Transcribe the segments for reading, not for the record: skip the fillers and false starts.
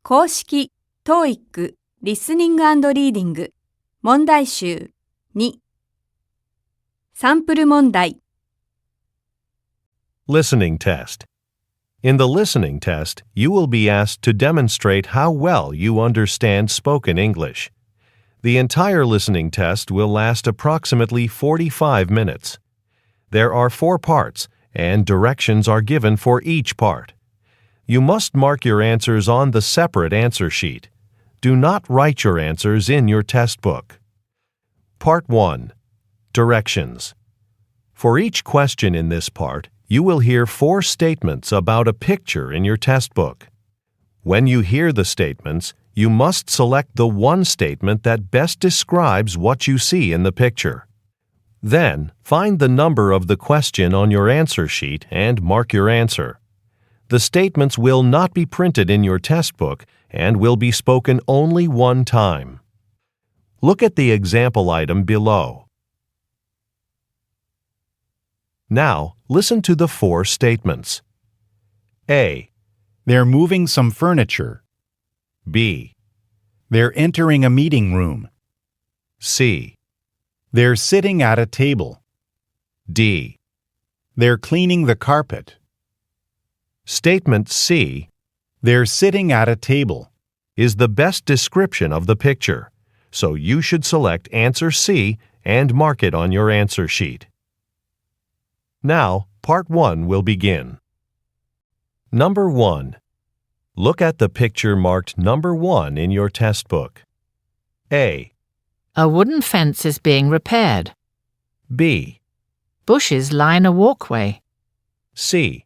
公式 TOEIC リスニング&リーディング問題集2サンプル問題 Listening test. In the listening test, you will be asked to demonstrate how well you understand spoken English. The entire listening test will last approximately 45 minutes. There are 4 parts, and directions are given for each part. You must mark your answers on the separate answer sheet. Do not write your answers in your test book. Part 1. Directions. For each question in this part, you will hear 4 statements about a picture in your test book. When you hear the statements, you must select the one statement that best describes what you see in the picture. Then, find the number of the question on your answer sheet and mark your answer. The statements will not be printed in your test book and will be spoken only one time. Look at the example item below. Now, listen to the 4 statements. A. They're moving some furniture. B. They're entering a meeting room. C. They're sitting at a table. D. They're cleaning the carpet. Statement C They're sitting at a table. is the best description of the picture, so you should select answer C and mark it on your answer sheet. Now, part 1 will begin. Number 1. Look at the picture marked number 1 in your test book. A. A wooden fence is being repaired. B. Bushes line a walkway. C.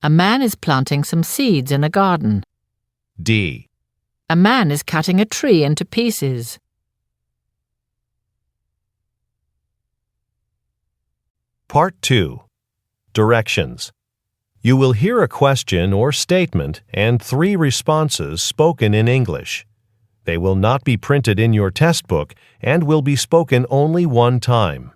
A man is planting some seeds in a garden. D. A man is cutting a tree into pieces. Part 2. Directions. You will hear a question or statement and 3 responses spoken in English. They will not be printed in your test book and will be spoken only one time.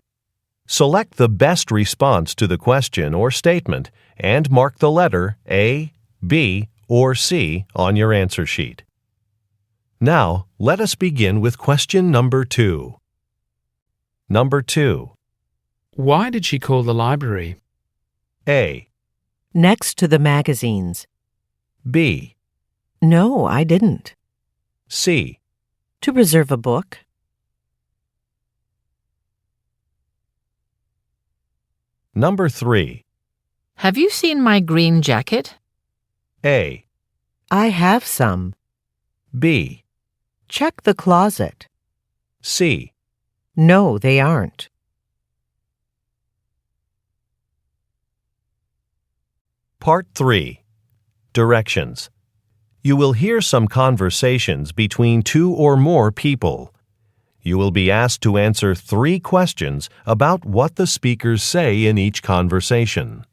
Select the best response to the question or statement and mark the letter A, B, or C on your answer sheet. Now, let us begin with question number 2. Number 2. Why did she call the library? A. Next to the magazines. B. No, I didn't. C. To reserve a book. Number 3. Have you seen my green jacket? A. I have some. B. Check the closet. C. No, they aren't. Part 3. Directions. You will hear some conversations between 2 or more people. You will be asked to answer 3 questions about what the speakers say in each conversation.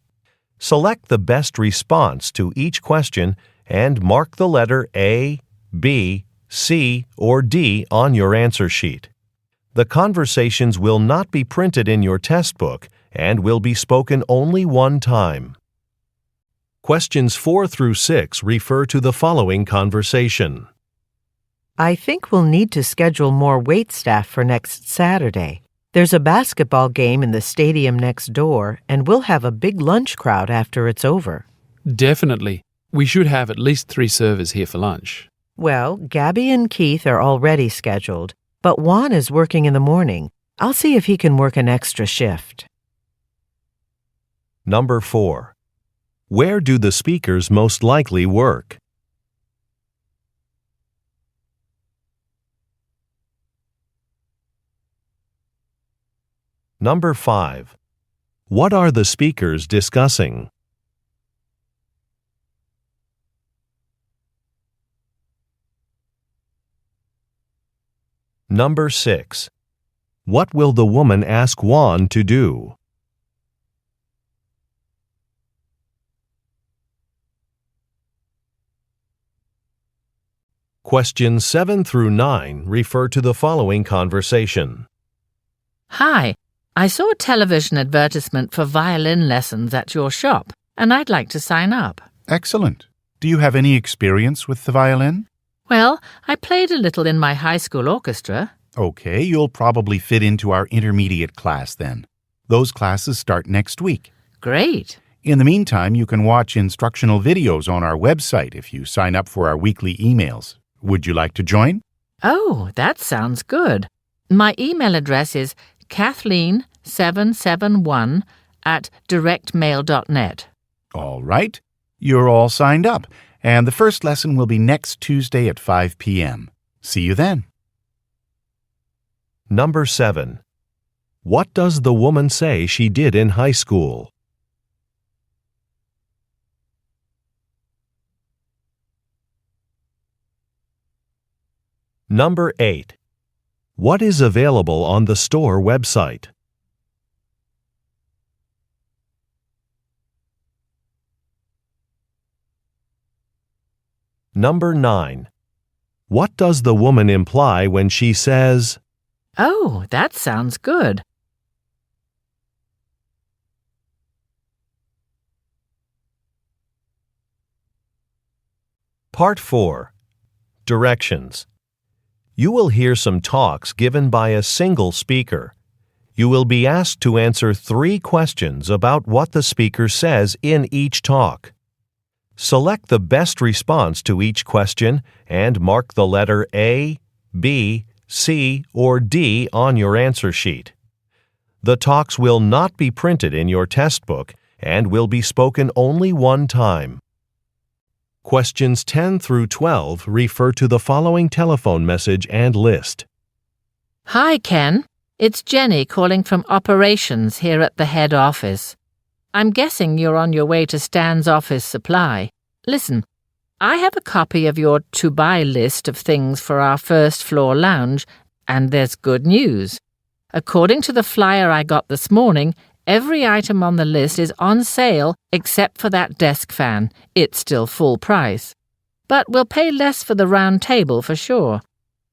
Select the best response to each question and mark the letter A, B, C, or D on your answer sheet. The conversations will not be printed in your test book and will be spoken only one time. Questions 4 through 6 refer to the following conversation. I think we'll need to schedule more wait staff for next Saturday. There's a basketball game in the stadium next door, and we'll have a big lunch crowd after it's over. Definitely. We should have at least 3 servers here for lunch. Well, Gabby and Keith are already scheduled, but Juan is working in the morning. I'll see if he can work an extra shift. Number 4. Where do the speakers most likely work? Number 5. What are the speakers discussing? Number 6. What will the woman ask Juan to do? Questions 7 through 9 refer to the following conversation. Hi, I saw a television advertisement for violin lessons at your shop, and I'd like to sign up. Excellent. Do you have any experience with the violin? Well, I played a little in my high school orchestra. Okay, you'll probably fit into our intermediate class then. Those classes start next week. Great. In the meantime, you can watch instructional videos on our website if you sign up for our weekly emails. Would you like to join? Oh, that sounds good. My email address is kathleen771@directmail.net. All right. You're all signed up, and the first lesson will be next Tuesday at 5 p.m. See you then. Number 7. What does the woman say she did in high school? Number 8. What is available on the store website? Number 9. What does the woman imply when she says, Oh, that sounds good. Part 4. Directions. You will hear some talks given by a single speaker. You will be asked to answer 3 questions about what the speaker says in each talk. Select the best response to each question and mark the letter A, B, C, or D on your answer sheet. The talks will not be printed in your test book and will be spoken only one time. Questions 10 through 12 refer to the following telephone message and list. Hi, Ken. It's Jenny calling from operations here at the head office. I'm guessing you're on your way to Stan's office supply. Listen, I have a copy of your to-buy list of things for our first floor lounge, and there's good news. According to the flyer I got this morning, every item on the list is on sale except for that desk fan. It's still full price. But we'll pay less for the round table for sure.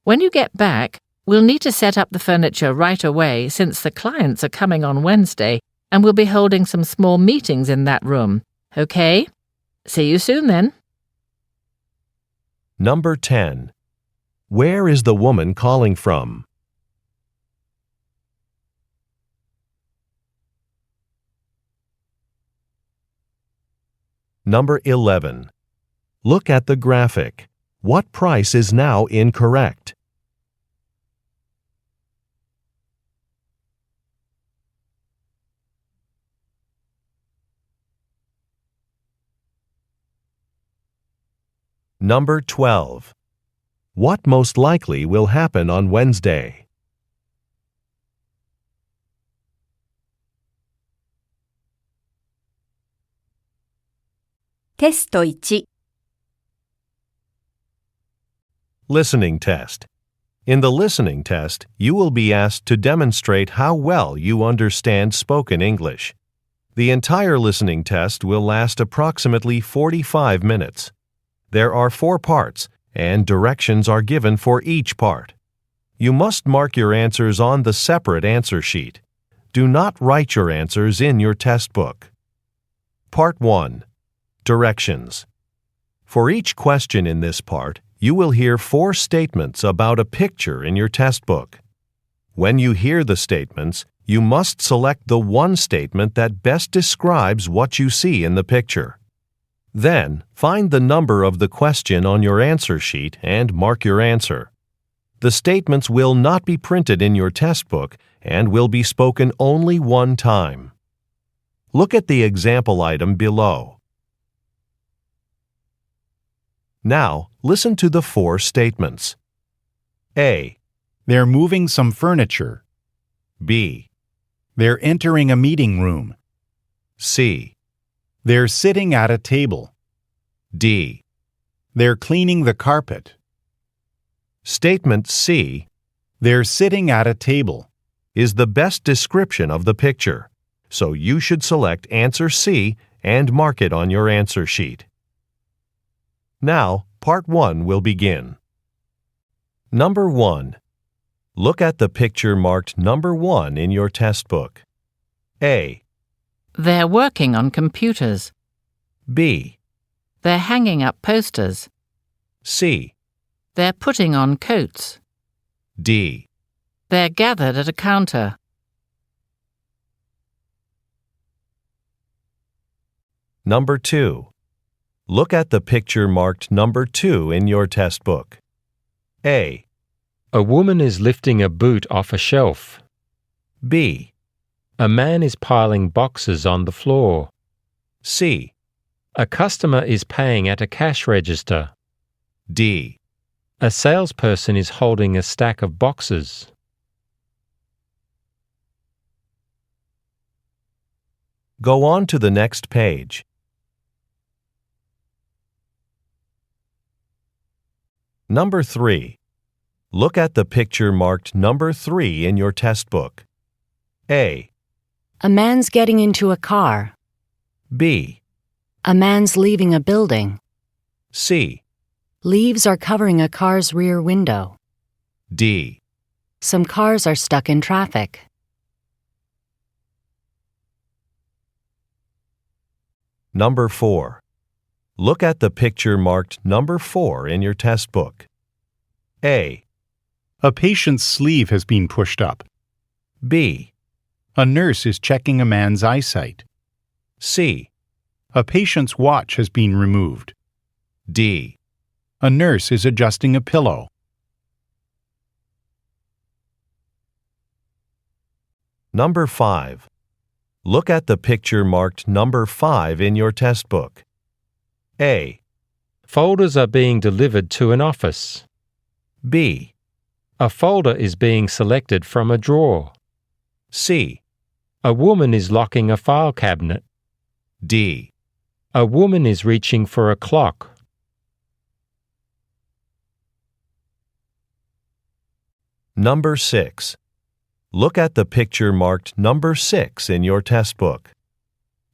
When you get back, we'll need to set up the furniture right away since the clients are coming on Wednesday and we'll be holding some small meetings in that room. Okay? See you soon then. Number 10. Where is the woman calling from? Number 11. Look at the graphic. What price is now incorrect? Number 12. What most likely will happen on Wednesday? Testo 1. Listening test. In the listening test, you will be asked to demonstrate how well you understand spoken English. The entire listening test will last approximately 45 minutes. There are 4 parts, and directions are given for each part. You must mark your answers on the separate answer sheet. Do not write your answers in your test book. Part 1. Directions. For each question in this part, you will hear 4 statements about a picture in your test book. When you hear the statements, you must select the one statement that best describes what you see in the picture. Then, find the number of the question on your answer sheet and mark your answer. The statements will not be printed in your test book and will be spoken only one time. Look at the example item below. Now, listen to the 4 statements. A. They're moving some furniture. B. They're entering a meeting room. C. They're sitting at a table. D. They're cleaning the carpet. Statement C They're sitting at a table. is the best description of the picture, so you should select answer C and mark it on your answer sheet. Now, part 1 will begin. Number 1. Look at the picture marked number 1 in your test book. A. They're working on computers. B. They're hanging up posters. C. They're putting on coats. D. They're gathered at a counter. Number 2. Look at the picture marked number 2 in your test book. A. A woman is lifting a boot off a shelf. B. A man is piling boxes on the floor. C. A customer is paying at a cash register. D. A salesperson is holding a stack of boxes. Go on to the next page. Number 3. Look at the picture marked number 3 in your test book. A. A man's getting into a car. B. A man's leaving a building. C. Leaves are covering a car's rear window. D. Some cars are stuck in traffic. Number 4. Look at the picture marked number 4 in your test book. A. A patient's sleeve has been pushed up. B. A nurse is checking a man's eyesight. C. A patient's watch has been removed. D. A nurse is adjusting a pillow. Number 5. Look at the picture marked number 5 in your test book. A. Folders are being delivered to an office. B. A folder is being selected from a drawer. C. A woman is locking a file cabinet. D. A woman is reaching for a clock. Number 6. Look at the picture marked number 6 in your test book.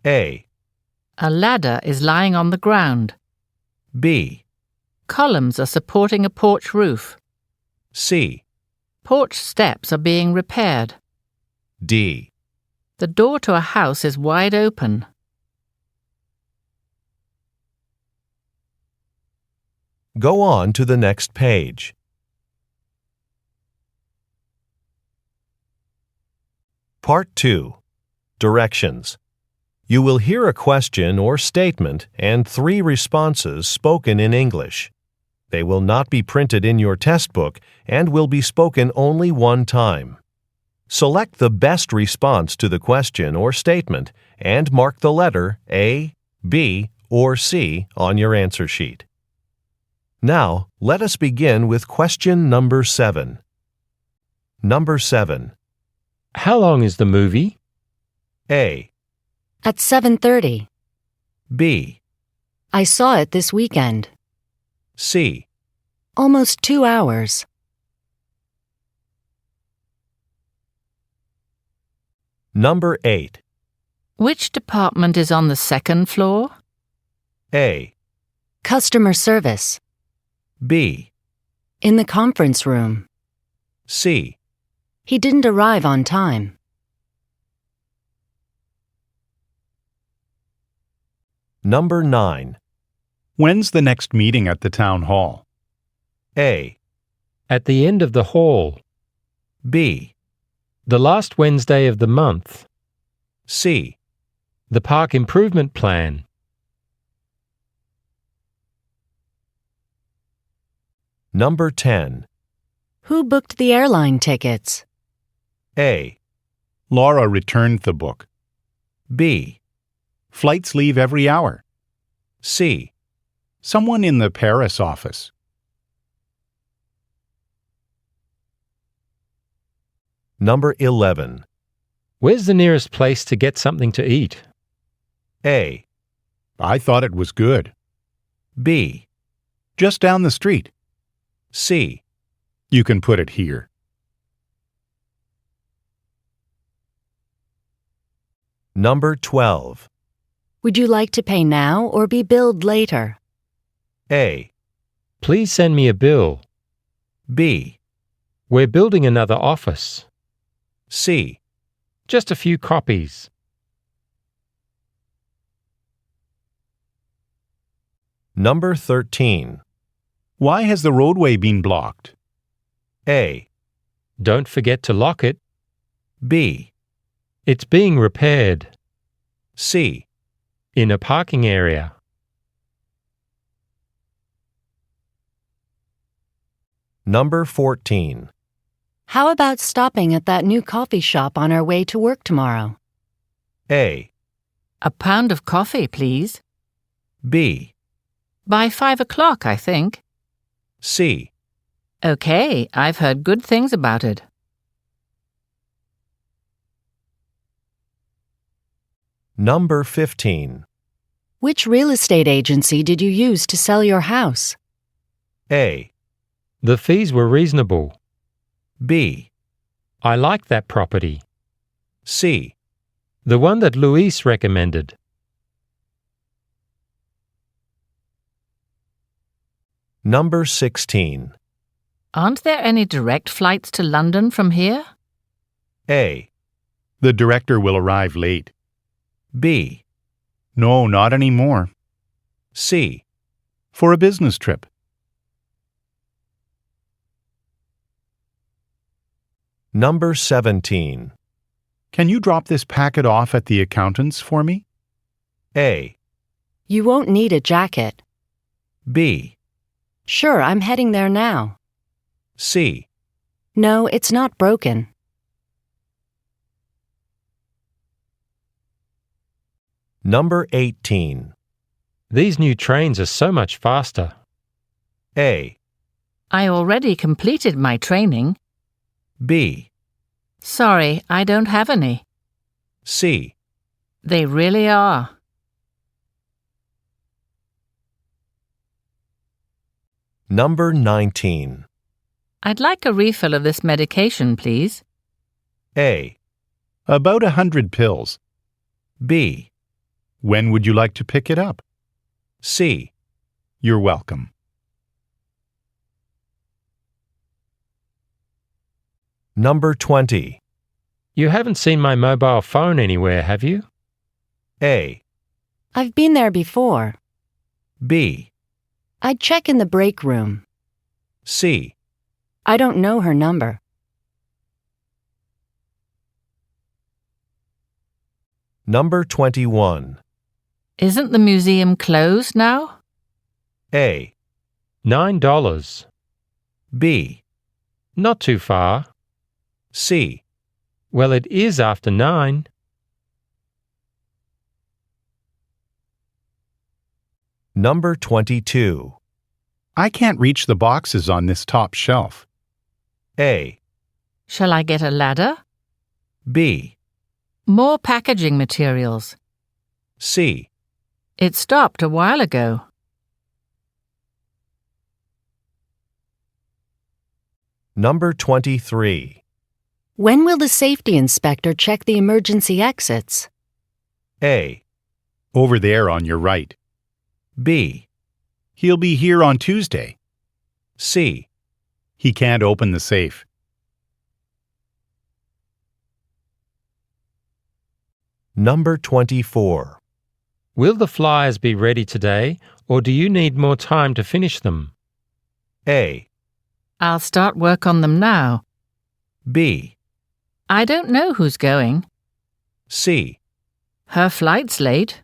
A. A ladder is lying on the ground. B. Columns are supporting a porch roof. C. Porch steps are being repaired. D. The door to a house is wide open. Go on to the next page. Part 2. Directions. You will hear a question or statement and 3 responses spoken in English. They will not be printed in your test book and will be spoken only one time. Select the best response to the question or statement and mark the letter A, B, or C on your answer sheet. Now, let us begin with question number 7. Number 7. How long is the movie? A. At 7:30. B. I saw it this weekend. C. Almost 2 hours. Number 8. Which department is on the second floor? A. Customer service. B. In the conference room. C. He didn't arrive on time. Number 9. When's the next meeting at the town hall? A. At the end of the hall. B. The last Wednesday of the month. C. The park improvement plan. Number 10. Who booked the airline tickets? A. Laura returned the book. B. Flights leave every hour. C. Someone in the Paris office. Number 11. Where's the nearest place to get something to eat? A. I thought it was good. B. Just down the street. C. You can put it here. Number 12. Would you like to pay now or be billed later? A. Please send me a bill. B. We're building another office. C. Just a few copies. Number 13. Why has the roadway been blocked? A. Don't forget to lock it. B. It's being repaired. C. In a parking area. Number 14. How about stopping at that new coffee shop on our way to work tomorrow? A. A pound of coffee, please. B. By 5 o'clock, I think. C. Okay, I've heard good things about it. Number 15. Which real estate agency did you use to sell your house? A. The fees were reasonable. B. I like that property. C. The one that Luis recommended. Number 16. Aren't there any direct flights to London from here? A. The director will arrive late. B. No, not anymore. C. For a business trip. Number 17. Can you drop this packet off at the accountant's for me? A. You won't need a jacket. B. Sure, I'm heading there now. C. No, it's not broken. Number 18. These new trains are so much faster. A. I already completed my training. B. Sorry, I don't have any. C. They really are. Number 19. I'd like a refill of this medication, please. A. About 100 pills. B. When would you like to pick it up? C. You're welcome. Number 20. You haven't seen my mobile phone anywhere, have you? A. I've been there before. B. I'd check in the break room. C. I don't know her number. Number 21. Isn't the museum closed now? A. $9. B. Not too far. C. Well, it is after 9. Number 22. I can't reach the boxes on this top shelf. A. Shall I get a ladder? B. More packaging materials. C. It stopped a while ago. Number 23. When will the safety inspector check the emergency exits? A. Over there on your right. B. He'll be here on Tuesday. C. He can't open the safe. Number 24. Will the flyers be ready today, or do you need more time to finish them? A. I'll start work on them now. B. I don't know who's going. C. Her flight's late.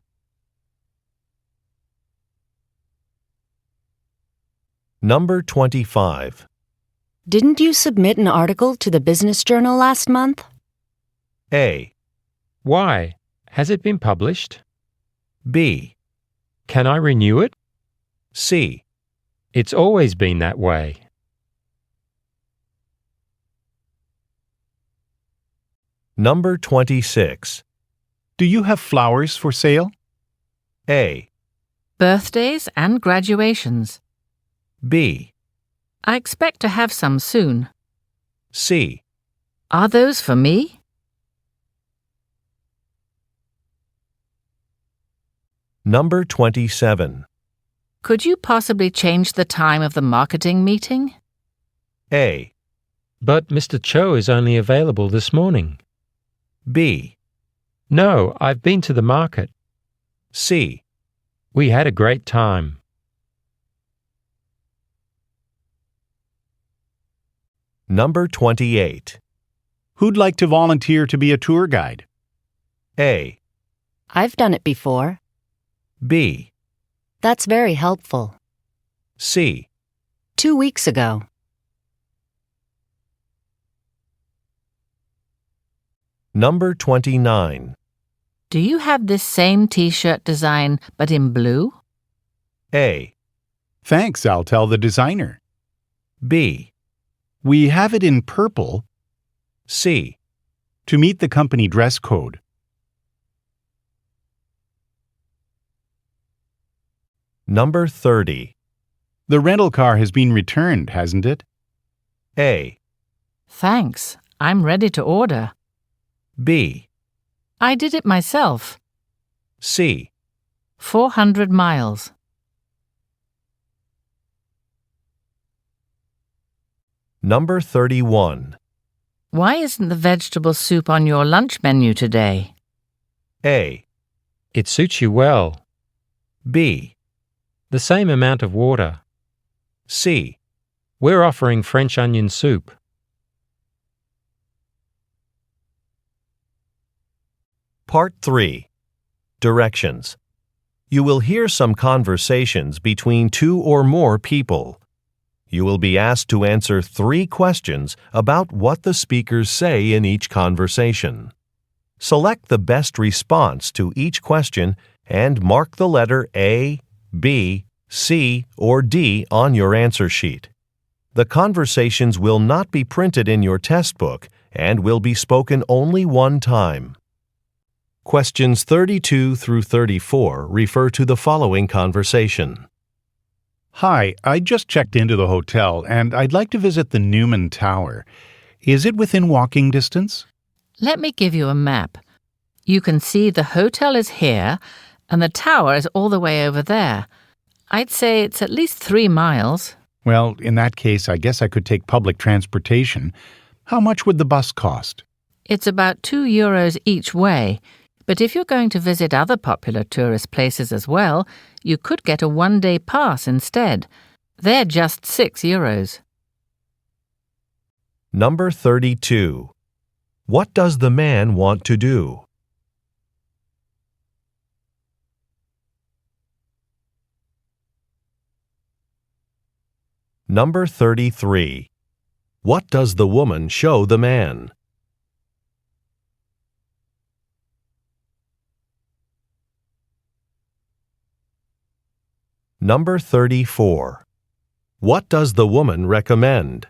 Number 25. Didn't you submit an article to the Business Journal last month? A. Why? Has it been published? B. Can I renew it? C. It's always been that way. Number 26. Do you have flowers for sale? A. Birthdays and graduations. B. I expect to have some soon. C. Are those for me? Number 27. Could you possibly change the time of the marketing meeting? A. But Mr. Cho is only available this morning. B. No, I've been to the market. C. We had a great time. Number 28. Who'd like to volunteer to be a tour guide? A. I've done it before. B. That's very helpful. C. 2 weeks ago. Number 29. Do you have this same t-shirt design but in blue? A. Thanks, I'll tell the designer. B. We have it in purple. C. To meet the company dress code. Number 30. The rental car has been returned, hasn't it? A. Thanks. I'm ready to order. B. I did it myself. C. 400 miles. Number 31. Why isn't the vegetable soup on your lunch menu today? A. It suits you well. B. The same amount of water. C. We're offering French onion soup. Part 3. Directions. You will hear some conversations between 2 or more people. You will be asked to answer 3 questions about what the speakers say in each conversation. Select the best response to each question and mark the letter A, B, C, or D on your answer sheet. The conversations will not be printed in your test book and will be spoken only one time. Questions 32 through 34 refer to the following conversation. Hi, I just checked into the hotel and I'd like to visit the Newman Tower. Is it within walking distance? Let me give you a map. You can see the hotel is here and the tower is all the way over there. I'd say it's at least 3 miles. Well, in that case, I guess I could take public transportation. How much would the bus cost? It's about €2 each way. But if you're going to visit other popular tourist places as well, you could get a one-day pass instead. They're just €6. Number 32. What does the man want to do? Number 33. What does the woman show the man? Number 34. What does the woman recommend?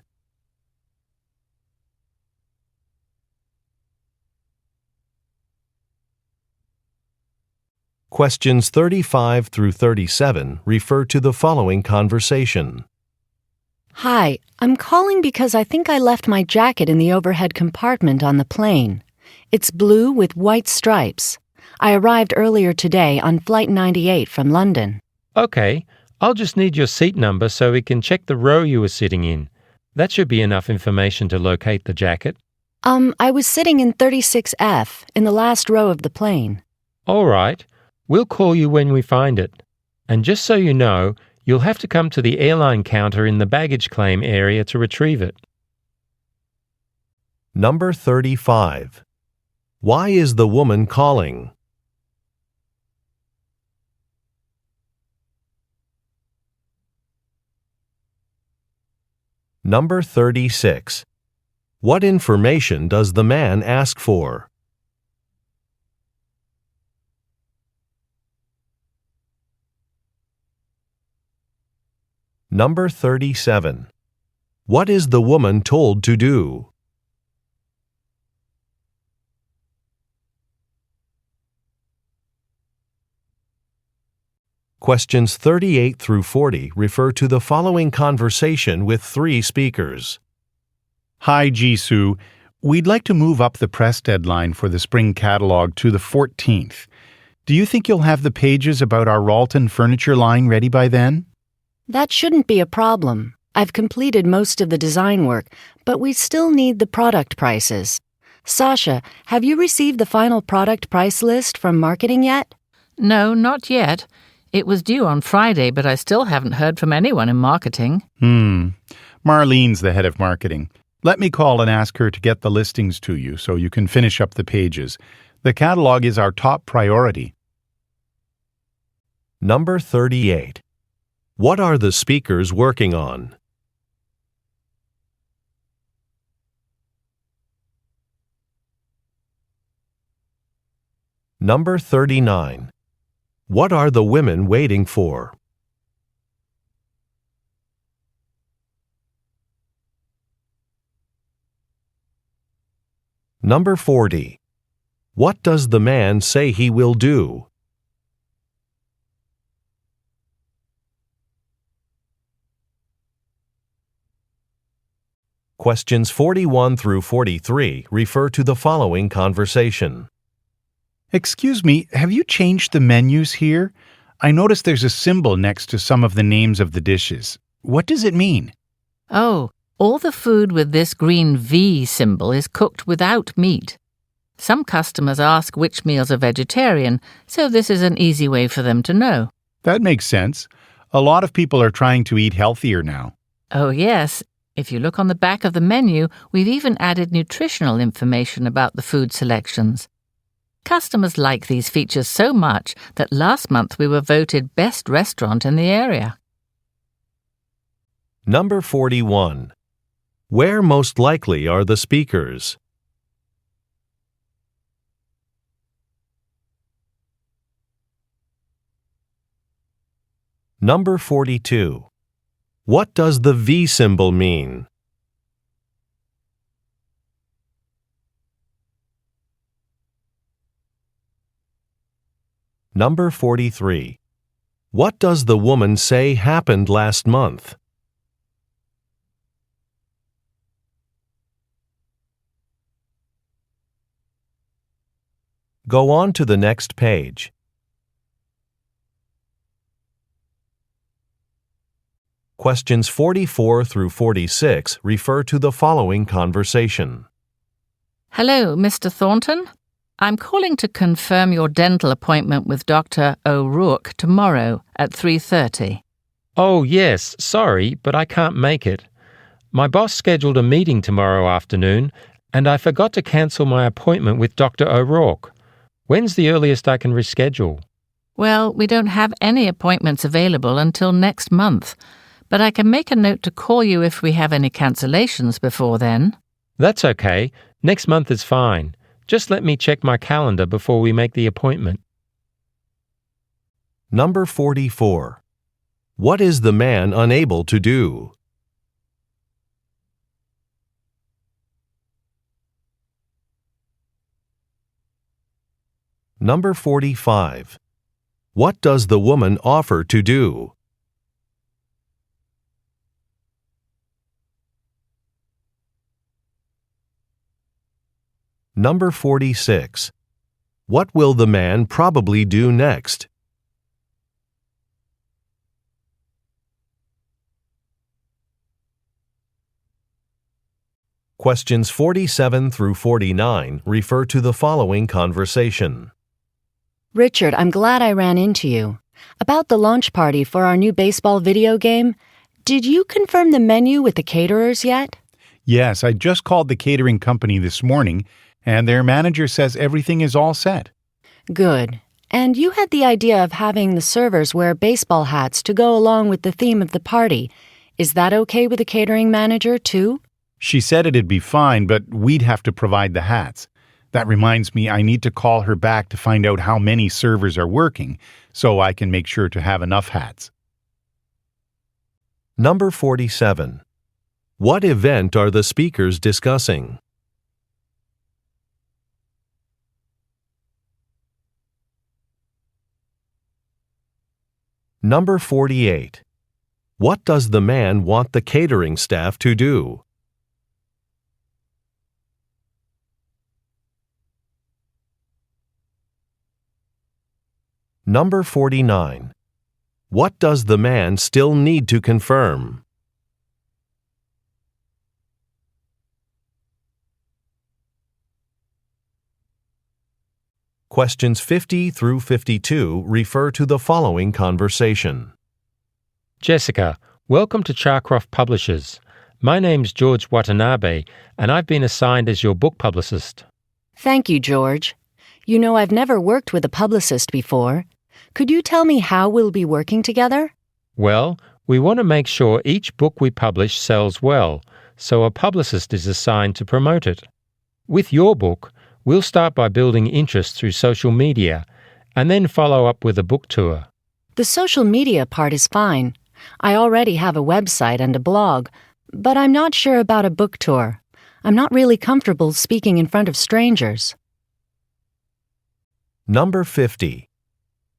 Questions 35 through 37 refer to the following conversation. Hi, I'm calling because I think I left my jacket in the overhead compartment on the plane. It's blue with white stripes. I arrived earlier today on Flight 98 from London. Okay, I'll just need your seat number so we can check the row you were sitting in. That should be enough information to locate the jacket. I was sitting in 36F, in the last row of the plane. All right, we'll call you when we find it. And just so you know, you'll have to come to the airline counter in the baggage claim area to retrieve it. Number 35. Why is the woman calling? Number 36. What information does the man ask for? Number 37. What is the woman told to do? Questions 38 through 40 refer to the following conversation with 3 speakers. Hi, Jisoo. We'd like to move up the press deadline for the spring catalog to the 14th. Do you think you'll have the pages about our Ralton furniture line ready by then? That shouldn't be a problem. I've completed most of the design work, but we still need the product prices. Sasha, have you received the final product price list from marketing yet? No, not yet. It was due on Friday, but I still haven't heard from anyone in marketing. Marlene's the head of marketing. Let me call and ask her to get the listings to you so you can finish up the pages. The catalog is our top priority. Number 38. What are the speakers working on? Number 39. What are the women waiting for? Number 40. What does the man say he will do? Questions 41 through 43 refer to the following conversation. Excuse me, have you changed the menus here? I noticed there's a symbol next to some of the names of the dishes. What does it mean? Oh, all the food with this green V symbol is cooked without meat. Some customers ask which meals are vegetarian, so this is an easy way for them to know. That makes sense. A lot of people are trying to eat healthier now. Oh yes, if you look on the back of the menu, we've even added nutritional information about the food selections. Customers like these features so much that last month we were voted best restaurant in the area. Number 41. Where most likely are the speakers? Number 42. What does the V symbol mean? Number 43. What does the woman say happened last month? Go on to the next page. Questions 44 through 46 refer to the following conversation. Hello, Mr. Thornton. I'm calling to confirm your dental appointment with Dr. O'Rourke tomorrow at 3:30. Oh, yes, sorry, but I can't make it. My boss scheduled a meeting tomorrow afternoon, and I forgot to cancel my appointment with Dr. O'Rourke. When's the earliest I can reschedule? Well, we don't have any appointments available until next month, but I can make a note to call you if we have any cancellations before then. That's okay. Next month is fine. Just let me check my calendar before we make the appointment. Number 44. What is the man unable to do? Number 45. What does the woman offer to do? Number 46. What will the man probably do next? Questions 47 through 49 refer to the following conversation. Richard, I'm glad I ran into you. About the launch party for our new baseball video game, did you confirm the menu with the caterers yet? Yes, I just called the catering company this morning, and their manager says everything is all set. Good. And you had the idea of having the servers wear baseball hats to go along with the theme of the party. Is that okay with the catering manager, too? She said it'd be fine, but we'd have to provide the hats. That reminds me, I need to call her back to find out how many servers are working, so I can make sure to have enough hats. Number 47. What event are the speakers discussing? Number 48. What does the man want the catering staff to do? Number 49. What does the man still need to confirm? Questions 50 through 52 refer to the following conversation. Jessica, welcome to Charcroft Publishers. My name's George Watanabe, and I've been assigned as your book publicist. Thank you, George. You know, I've never worked with a publicist before. Could you tell me how we'll be working together? Well, we want to make sure each book we publish sells well, so a publicist is assigned to promote it. With your book, we'll start by building interest through social media, and then follow up with a book tour. The social media part is fine. I already have a website and a blog, but I'm not sure about a book tour. I'm not really comfortable speaking in front of strangers. Number 50.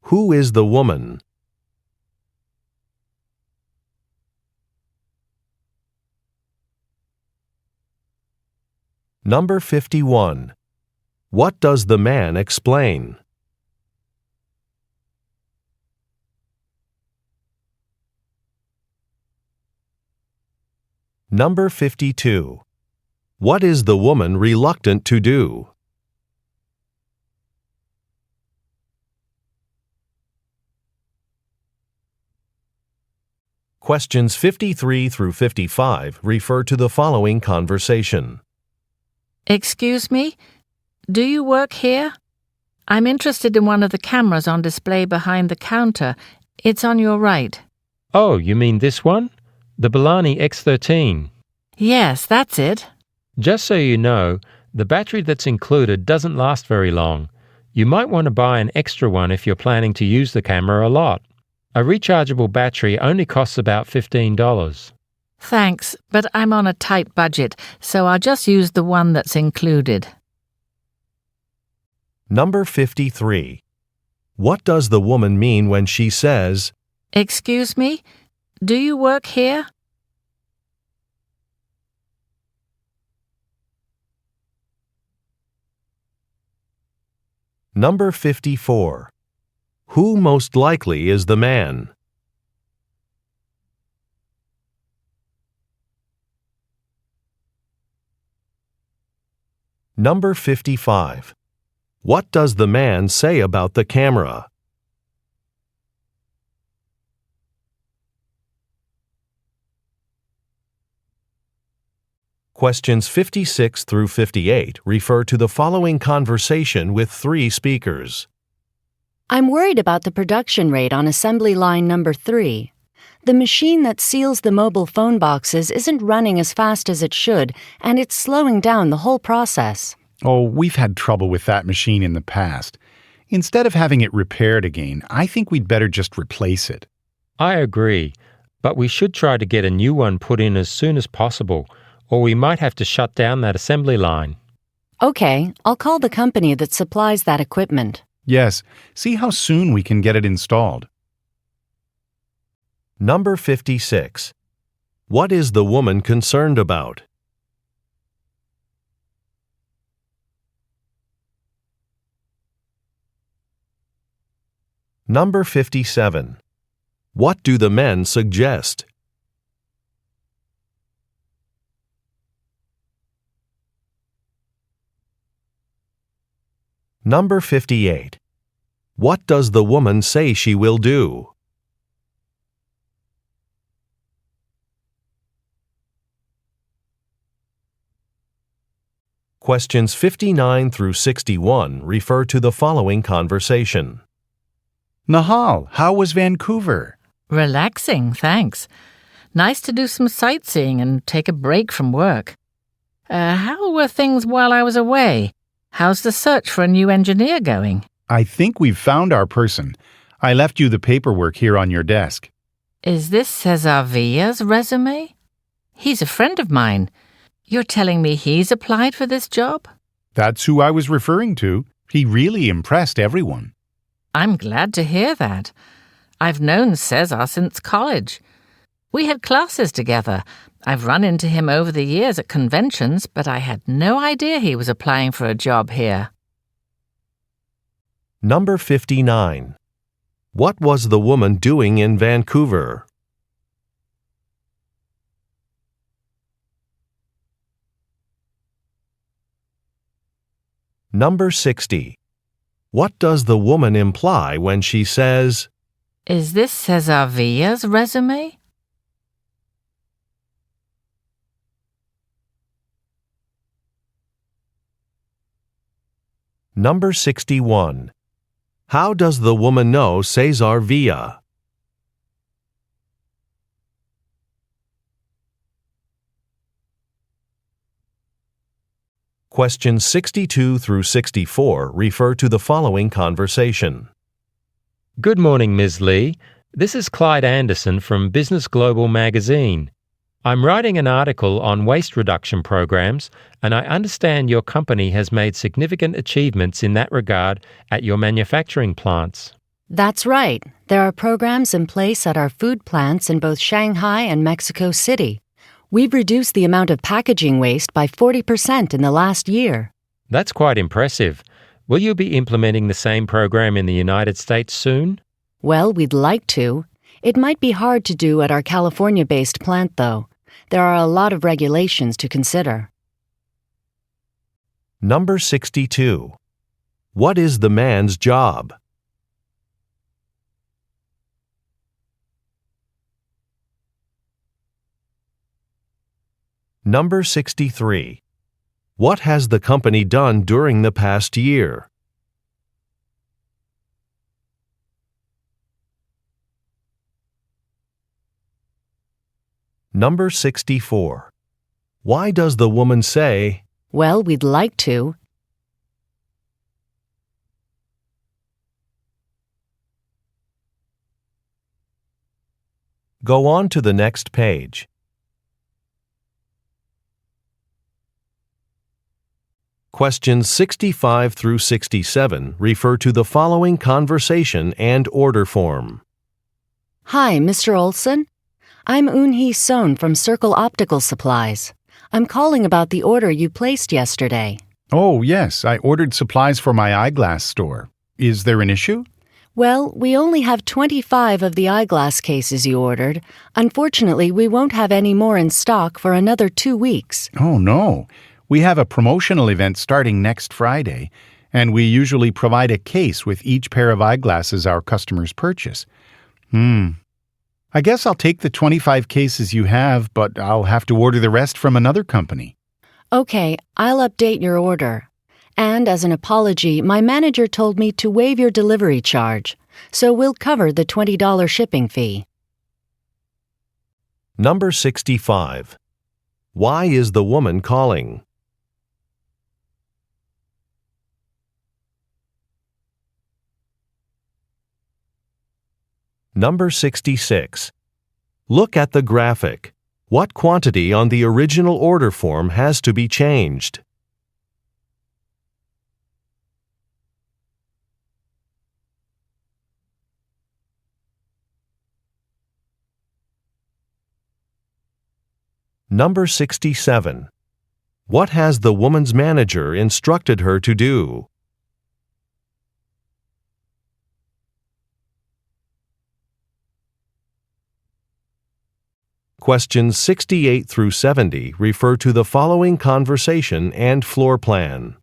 Who is the woman? Number 51. What does the man explain? Number 52. What is the woman reluctant to do? Questions 53 through 55 refer to the following conversation. Excuse me? Do you work here? I'm interested in one of the cameras on display behind the counter. It's on your right. Oh, you mean this one? The Bellani X13. Yes, that's it. Just so you know, the battery that's included doesn't last very long. You might want to buy an extra one if you're planning to use the camera a lot. A rechargeable battery only costs about $15. Thanks, but I'm on a tight budget, so I'll just use the one that's included. Number 53. What does the woman mean when she says, Excuse me? Do you work here? Number 54. Who most likely is the man? Number 55. What does the man say about the camera? Questions 56 through 58 refer to the following conversation with 3 speakers. I'm worried about the production rate on assembly line number 3. The machine that seals the mobile phone boxes isn't running as fast as it should, and it's slowing down the whole process. Oh, we've had trouble with that machine in the past. Instead of having it repaired again, I think we'd better just replace it. I agree, but we should try to get a new one put in as soon as possible, or we might have to shut down that assembly line. Okay, I'll call the company that supplies that equipment. Yes, see how soon we can get it installed. Number 56. What is the woman concerned about? Number 57. What do the men suggest? Number 58. What does the woman say she will do? Questions 59 through 61 refer to the following conversation. Nahal, how was Vancouver? Relaxing, thanks. Nice to do some sightseeing and take a break from work. How were things while I was away? How's the search for a new engineer going? I think we've found our person. I left you the paperwork here on your desk. Is this Cesar Villa's resume? He's a friend of mine. You're telling me he's applied for this job? That's who I was referring to. He really impressed everyone. I'm glad to hear that. I've known Cesar since college. We had classes together. I've run into him over the years at conventions, but I had no idea he was applying for a job here. Number 59. What was the woman doing in Vancouver? Number 60. What does the woman imply when she says, Is this Cesar Villa's resume? Number 61. How does the woman know Cesar Villa? Questions 62 through 64 refer to the following conversation. Good morning, Ms. Lee. This is Clyde Anderson from Business Global magazine. I'm writing an article on waste reduction programs, and I understand your company has made significant achievements in that regard at your manufacturing plants. That's right. There are programs in place at our food plants in both Shanghai and Mexico City. We've reduced the amount of packaging waste by 40% in the last year. That's quite impressive. Will you be implementing the same program in the United States soon? Well, we'd like to. It might be hard to do at our California-based plant, though. There are a lot of regulations to consider. Number 62. What is the man's job? Number 63. What has the company done during the past year? Number 64. Why does the woman say, Well, we'd like to. Go on to the next page. Questions 65 through 67 refer to the following conversation and order form. Hi, Mr. Olson. I'm Eun-hee Son from Circle Optical Supplies. I'm calling about the order you placed yesterday. Oh, yes, I ordered supplies for my eyeglass store. Is there an issue? Well, we only have 25 of the eyeglass cases you ordered. Unfortunately, we won't have any more in stock for another 2 weeks. Oh, no. We have a promotional event starting next Friday, and we usually provide a case with each pair of eyeglasses our customers purchase. I guess I'll take the 25 cases you have, but I'll have to order the rest from another company. Okay, I'll update your order. And as an apology, my manager told me to waive your delivery charge, so we'll cover the $20 shipping fee. Number 65. Why is the woman calling? Number 66. Look at the graphic. What quantity on the original order form has to be changed? Number 67. What has the woman's manager instructed her to do? Questions 68 through 70 refer to the following conversation and floor plan.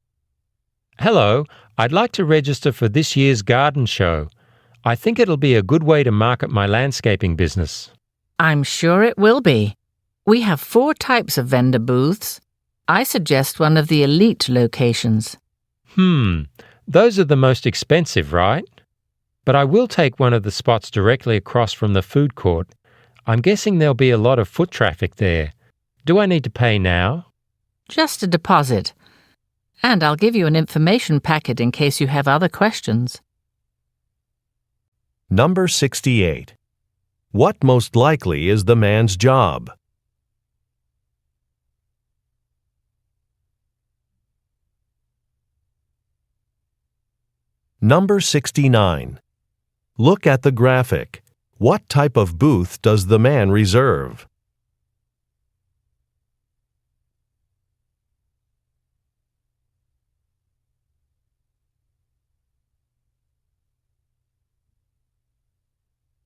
Hello, I'd like to register for this year's garden show. I think it'll be a good way to market my landscaping business. I'm sure it will be. We have 4 types of vendor booths. I suggest one of the elite locations. Those are the most expensive, right? But I will take one of the spots directly across from the food court. I'm guessing there'll be a lot of foot traffic there. Do I need to pay now? Just a deposit. And I'll give you an information packet in case you have other questions. Number 68. What most likely is the man's job? Number 69. Look at the graphic. What type of booth does the man reserve?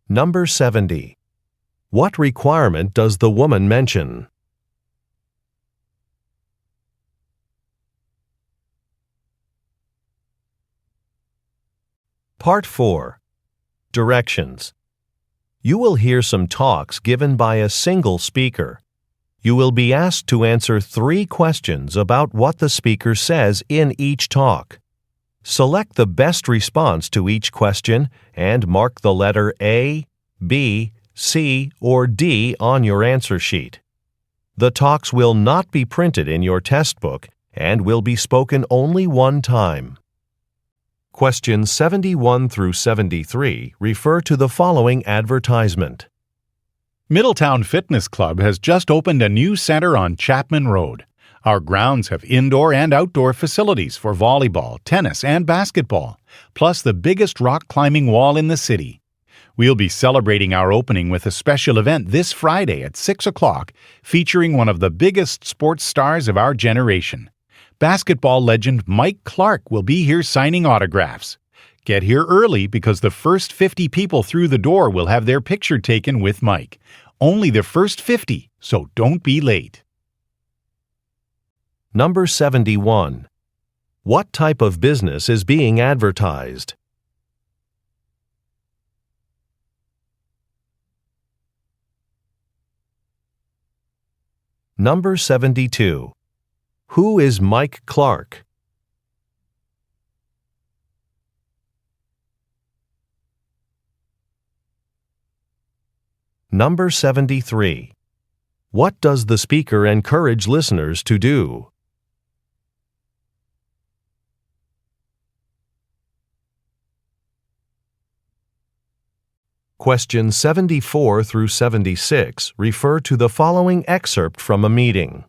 Number 70. What requirement does the woman mention? Part 4. Directions. You will hear some talks given by a single speaker. You will be asked to answer 3 questions about what the speaker says in each talk. Select the best response to each question and mark the letter A, B, C, or D on your answer sheet. The talks will not be printed in your test book and will be spoken only one time. Questions 71 through 73 refer to the following advertisement. Middletown Fitness Club has just opened a new center on Chapman Road. Our grounds have indoor and outdoor facilities for volleyball, tennis, and basketball, plus the biggest rock climbing wall in the city. We'll be celebrating our opening with a special event this Friday at 6 o'clock, featuring one of the biggest sports stars of our generation. Basketball legend Mike Clark will be here signing autographs. Get here early because the first 50 people through the door will have their picture taken with Mike. Only the first 50, so don't be late. Number 71. What type of business is being advertised? Number 72. Who is Mike Clark? Number 73. What does the speaker encourage listeners to do? Questions 74 through 76 refer to the following excerpt from a meeting.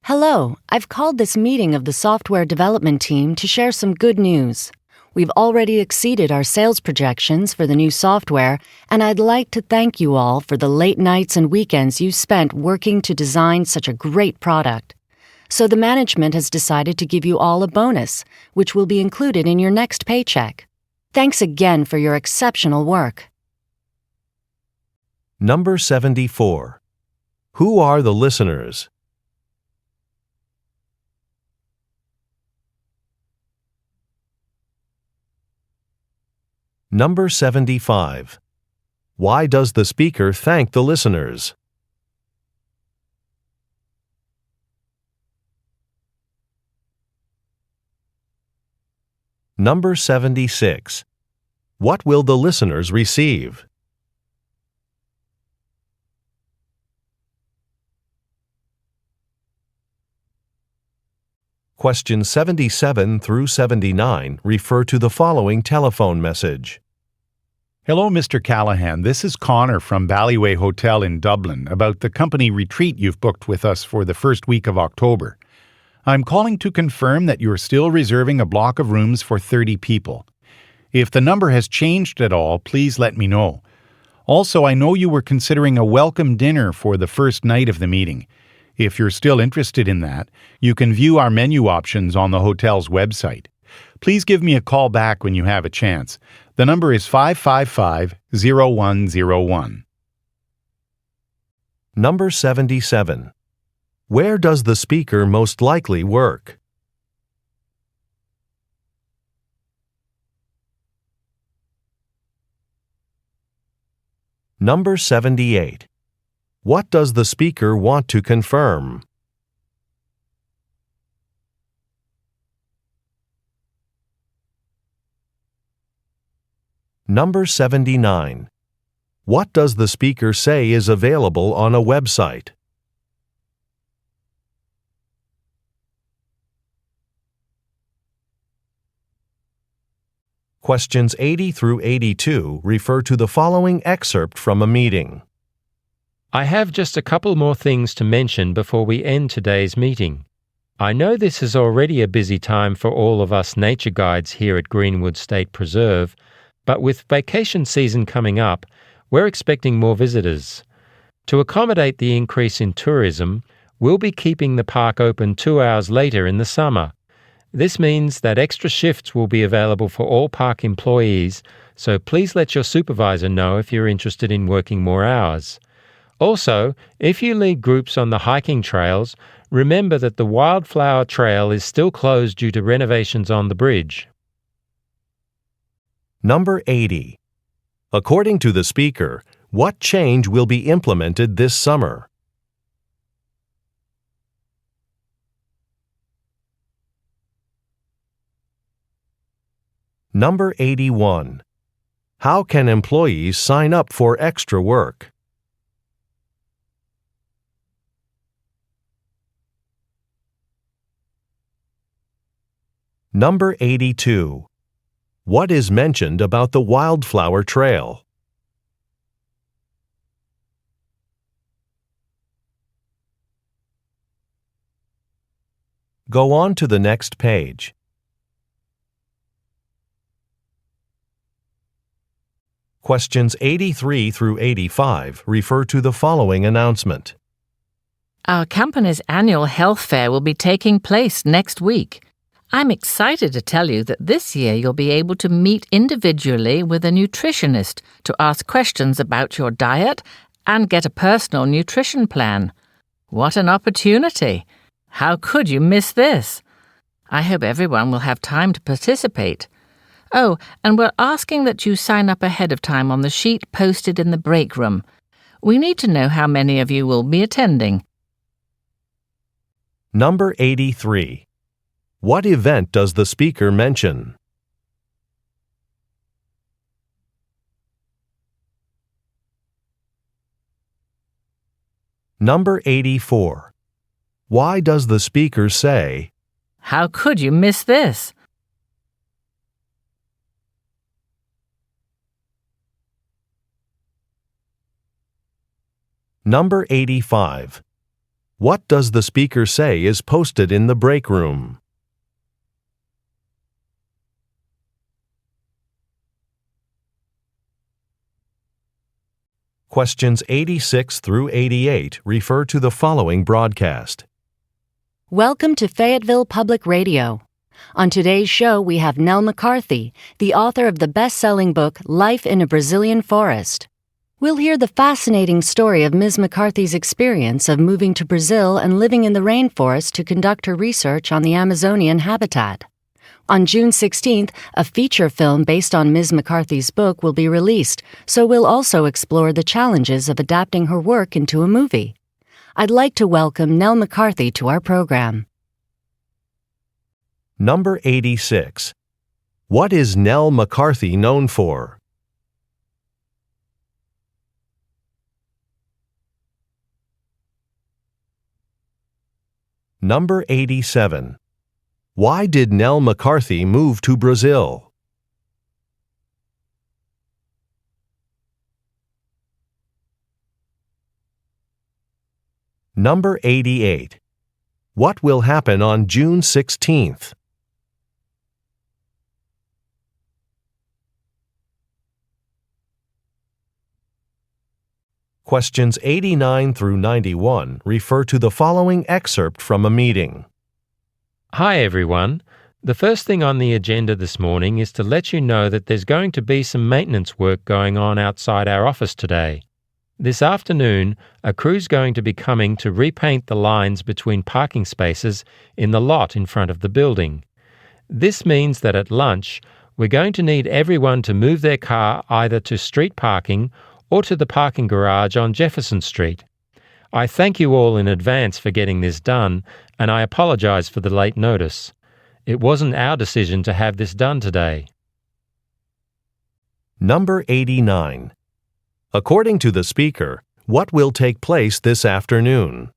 Hello, I've called this meeting of the software development team to share some good news. We've already exceeded our sales projections for the new software, and I'd like to thank you all for the late nights and weekends you spent working to design such a great product. So the management has decided to give you all a bonus, which will be included in your next paycheck. Thanks again for your exceptional work. Number 74. Who are the listeners? Number 75. Why does the speaker thank the listeners? Number 76. What will the listeners receive? Questions 77 through 79 refer to the following telephone message. Hello, Mr. Callahan. This is Connor from Ballyway Hotel in Dublin about the company retreat you've booked with us for the first week of October. I'm calling to confirm that you're still reserving a block of rooms for 30 people. If the number has changed at all, please let me know. Also, I know you were considering a welcome dinner for the first night of the meeting. If you're still interested in that, you can view our menu options on the hotel's website. Please give me a call back when you have a chance. The number is 555-0101. Number 77. Where does the speaker most likely work? Number 78. What does the speaker want to confirm? Number 79. What does the speaker say is available on a website? Questions 80 through 82 refer to the following excerpt from a meeting. I have just a couple more things to mention before we end today's meeting. I know this is already a busy time for all of us nature guides here at Greenwood State Preserve, but with vacation season coming up, we're expecting more visitors. To accommodate the increase in tourism, we'll be keeping the park open 2 hours later in the summer. This means that extra shifts will be available for all park employees, so please let your supervisor know if you're interested in working more hours. Also, if you lead groups on the hiking trails, remember that the Wildflower Trail is still closed due to renovations on the bridge. Number 80. According to the speaker, what change will be implemented this summer? Number 81. How can employees sign up for extra work? Number 82. What is mentioned about the Wildflower Trail? Go on to the next page. Questions 83 through 85 refer to the following announcement. Our company's annual health fair will be taking place next week. I'm excited to tell you that this year you'll be able to meet individually with a nutritionist to ask questions about your diet and get a personal nutrition plan. What an opportunity! How could you miss this? I hope everyone will have time to participate. Oh, and we're asking that you sign up ahead of time on the sheet posted in the break room. We need to know how many of you will be attending. Number 83. What event does the speaker mention? Number 84. Why does the speaker say, How could you miss this? Number 85. What does the speaker say is posted in the break room? Questions 86 through 88 refer to the following broadcast. Welcome to Fayetteville Public Radio. On today's show, we have Nell McCarthy, the author of the best-selling book Life in a Brazilian Forest. We'll hear the fascinating story of Ms. McCarthy's experience of moving to Brazil and living in the rainforest to conduct her research on the Amazonian habitat. On June 16th, a feature film based on Ms. McCarthy's book will be released, so we'll also explore the challenges of adapting her work into a movie. I'd like to welcome Nell McCarthy to our program. Number 86. What is Nell McCarthy known for? Number 87. Why did Nell McCarthy move to Brazil? Number 88. What will happen on June 16th? Questions 89 through 91 refer to the following excerpt from a meeting. Hi everyone. The first thing on the agenda this morning is to let you know that there's going to be some maintenance work going on outside our office today. This afternoon, a crew's going to be coming to repaint the lines between parking spaces in the lot in front of the building. This means that at lunch, we're going to need everyone to move their car either to street parking or to the parking garage on Jefferson Street. I thank you all in advance for getting this done, and I apologize for the late notice. It wasn't our decision to have this done today. Number 89. According to the speaker, what will take place this afternoon?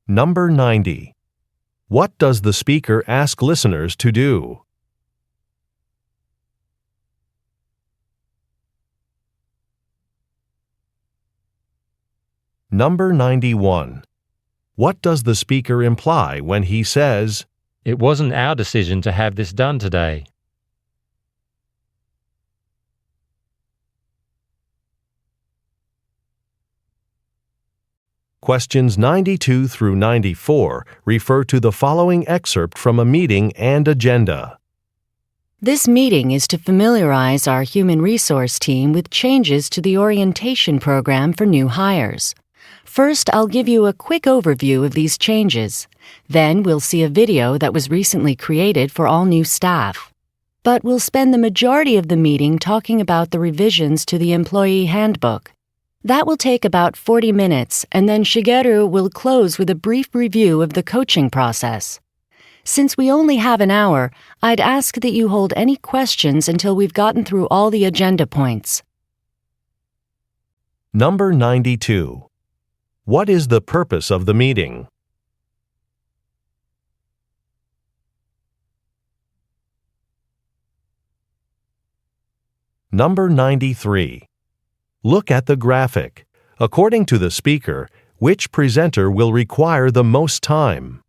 Number 90. What does the speaker ask listeners to do? Number 91. What does the speaker imply when he says, It wasn't our decision to have this done today. Questions 92 through 94 refer to the following excerpt from a meeting and agenda. This meeting is to familiarize our human resource team with changes to the orientation program for new hires. First, I'll give you a quick overview of these changes. Then we'll see a video that was recently created for all new staff. But we'll spend the majority of the meeting talking about the revisions to the employee handbook. That will take about 40 minutes, and then Shigeru will close with a brief review of the coaching process. Since we only have an hour, I'd ask that you hold any questions until we've gotten through all the agenda points. Number 92. What is the purpose of the meeting? Number 93. Look at the graphic. According to the speaker, which presenter will require the most time?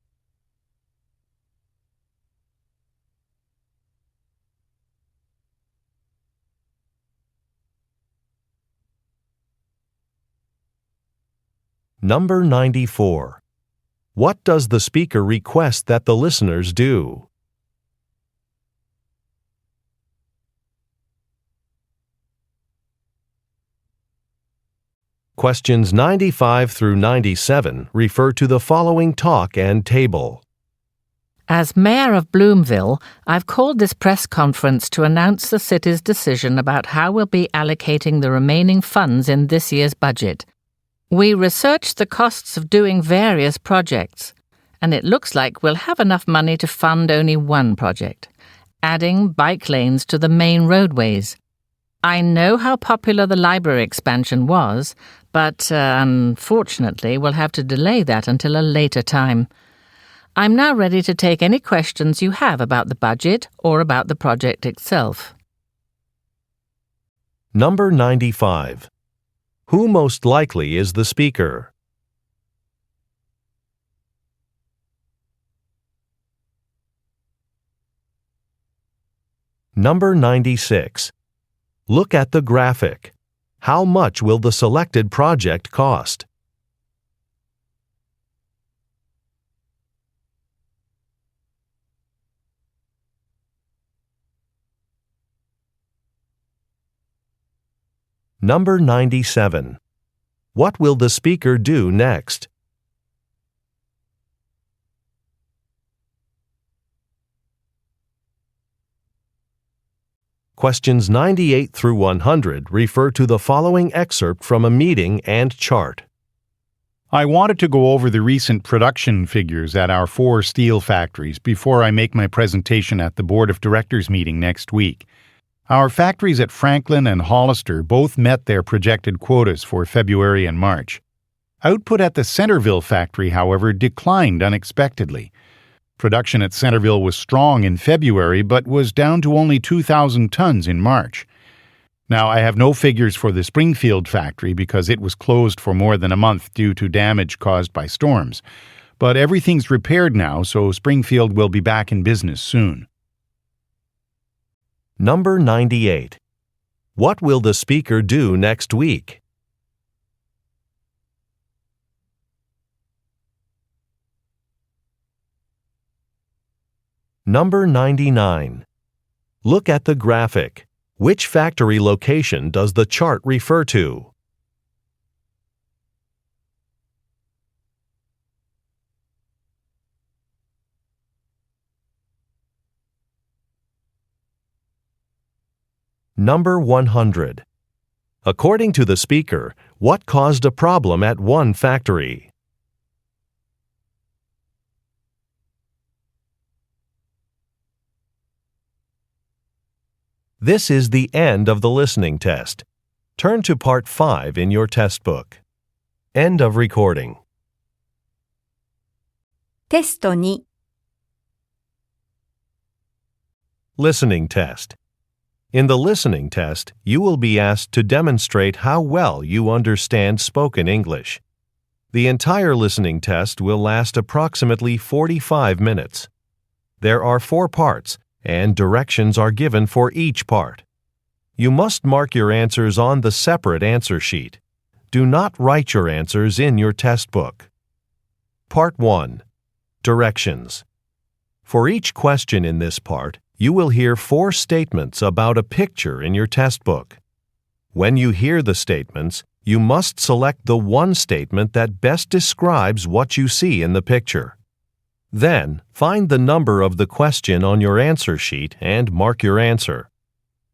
Number 94. What does the speaker request that the listeners do? Questions 95 through 97 refer to the following talk and table. As Mayor of Bloomville, I've called this press conference to announce the city's decision about how we'll be allocating the remaining funds in this year's budget. We researched the costs of doing various projects, and it looks like we'll have enough money to fund only one project, adding bike lanes to the main roadways. I know how popular the library expansion was, but unfortunately we'll have to delay that until a later time. I'm now ready to take any questions you have about the budget or about the project itself. Number 95. Who most likely is the speaker? Number 96. Look at the graphic. How much will the selected project cost? Number 97. What will the speaker do next? Questions 98 through 100 refer to the following excerpt from a meeting and chart. I wanted to go over the recent production figures at our 4 steel factories before I make my presentation at the Board of Directors meeting next week. Our factories at Franklin and Hollister both met their projected quotas for February and March. Output at the Centerville factory, however, declined unexpectedly. Production at Centerville was strong in February, but was down to only 2,000 tons in March. Now, I have no figures for the Springfield factory because it was closed for more than a month due to damage caused by storms. But everything's repaired now, so Springfield will be back in business soon. Number 98. What will the speaker do next week? Number 99. Look at the graphic. Which factory location does the chart refer to? Number 100. According to the speaker, what caused a problem at one factory? This is the end of the listening test. Turn to Part 5 in your test book. End of recording. テスト2 Listening test. In the listening test, you will be asked to demonstrate how well you understand spoken English. The entire listening test will last approximately 45 minutes. There are 4 parts, and directions are given for each part. You must mark your answers on the separate answer sheet. Do not write your answers in your test book. Part 1. Directions. For each question in this part, you will hear 4 statements about a picture in your test book. When you hear the statements, you must select the one statement that best describes what you see in the picture. Then, find the number of the question on your answer sheet and mark your answer.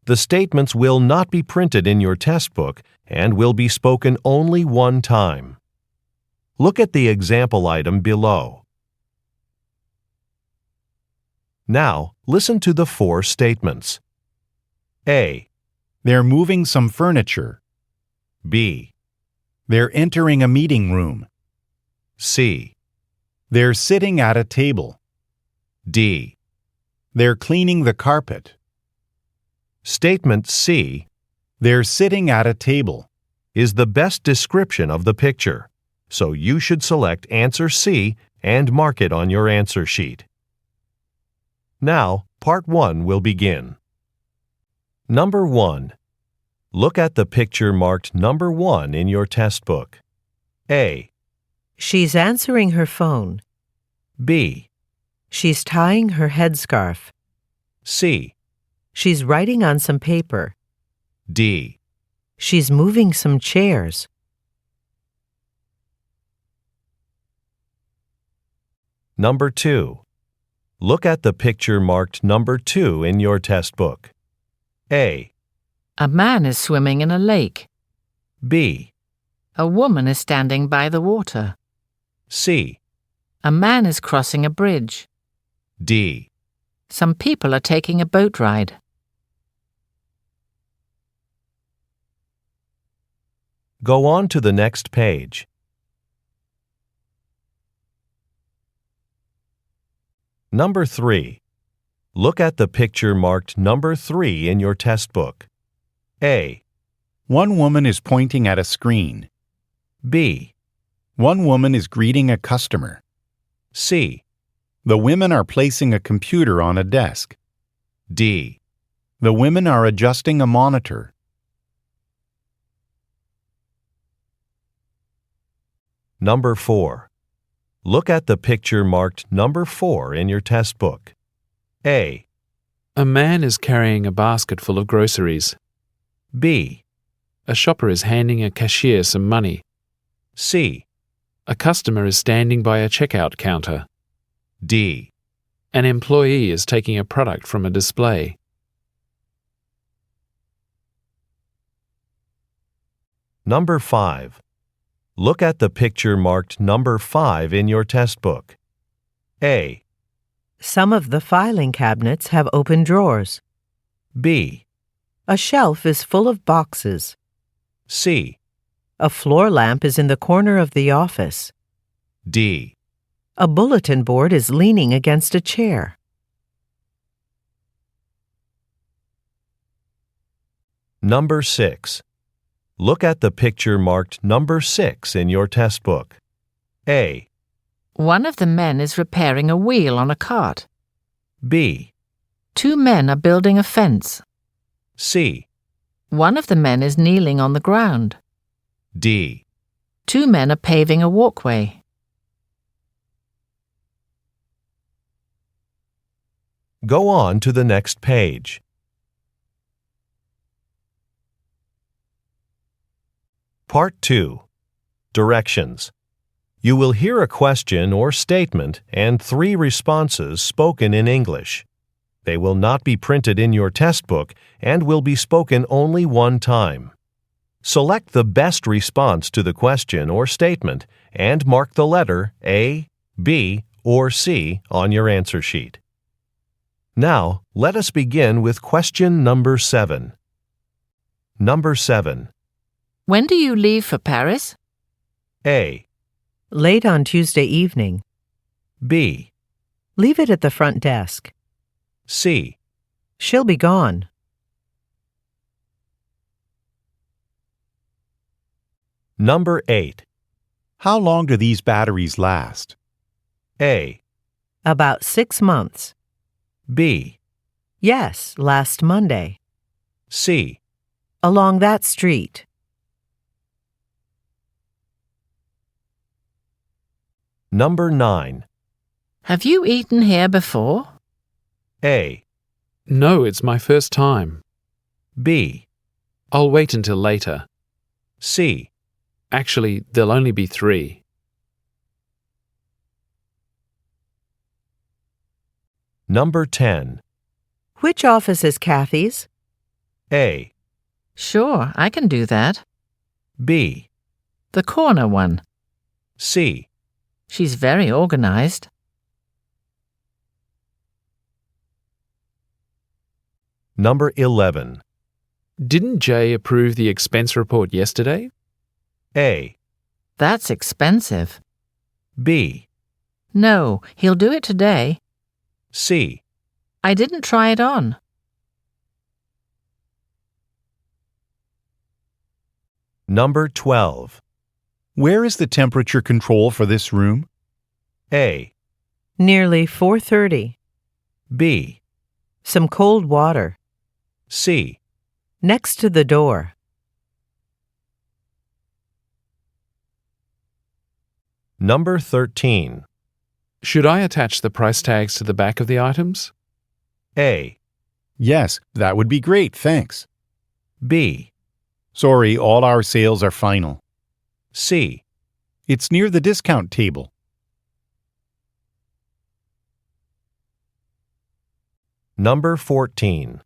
The statements will not be printed in your test book and will be spoken only one time. Look at the example item below. Now, listen to the four statements. A. They're moving some furniture. B. They're entering a meeting room. C. They're sitting at a table. D. They're cleaning the carpet. Statement C They're sitting at a table. is the best description of the picture, so you should select answer C and mark it on your answer sheet. Now, part 1 will begin. Number 1. Look at the picture marked number 1 in your test book. A. She's answering her phone. B. She's tying her headscarf. C. She's writing on some paper. D. She's moving some chairs. Number 2. Look at the picture marked number 2 in your test book. A. A man is swimming in a lake. B. A woman is standing by the water. C. A man is crossing a bridge. D. Some people are taking a boat ride. Go on to the next page. Number 3. Look at the picture marked number 3 in your test book. A. One woman is pointing at a screen. B. One woman is greeting a customer. C. The women are placing a computer on a desk. D. The women are adjusting a monitor. Number 4. Look at the picture marked number 4 in your test book. A. A man is carrying a basket full of groceries. B. A shopper is handing a cashier some money. C. A customer is standing by a checkout counter. D. An employee is taking a product from a display. Number 5. Look at the picture marked number 5 in your test book. A. Some of the filing cabinets have open drawers. B. A shelf is full of boxes. C. A floor lamp is in the corner of the office. D. A bulletin board is leaning against a chair. Number 6. Look at the picture marked number 6 in your test book. A. One of the men is repairing a wheel on a cart. B. Two men are building a fence. C. One of the men is kneeling on the ground. D. Two men are paving a walkway. Go on to the next page. Part 2. Directions. You will hear a question or statement and 3 responses spoken in English. They will not be printed in your test book and will be spoken only one time. Select the best response to the question or statement and mark the letter A, B, or C on your answer sheet. Now, let us begin with question number 7. Number 7. When do you leave for Paris? A. Late on Tuesday evening. B. Leave it at the front desk. C. She'll be gone. Number 8. How long do these batteries last? A. About 6 months. B. Yes, last Monday. C. Along that street. Number 9. Have you eaten here before? A. No, it's my first time. B. I'll wait until later. C. Actually, there'll only be 3. Number 10. Which office is Kathy's? A. Sure, I can do that. B. The corner one. C. She's very organized. Number 11. Didn't Jay approve the expense report yesterday? A. That's expensive. B. No, he'll do it today. C. I didn't try it on. Number 12. Where is the temperature control for this room? A. Nearly 4:30. B. Some cold water. C. Next to the door. Number 13. Should I attach the price tags to the back of the items? A. Yes, that would be great, thanks. B. Sorry, all our sales are final. C. It's near the discount table. Number 14.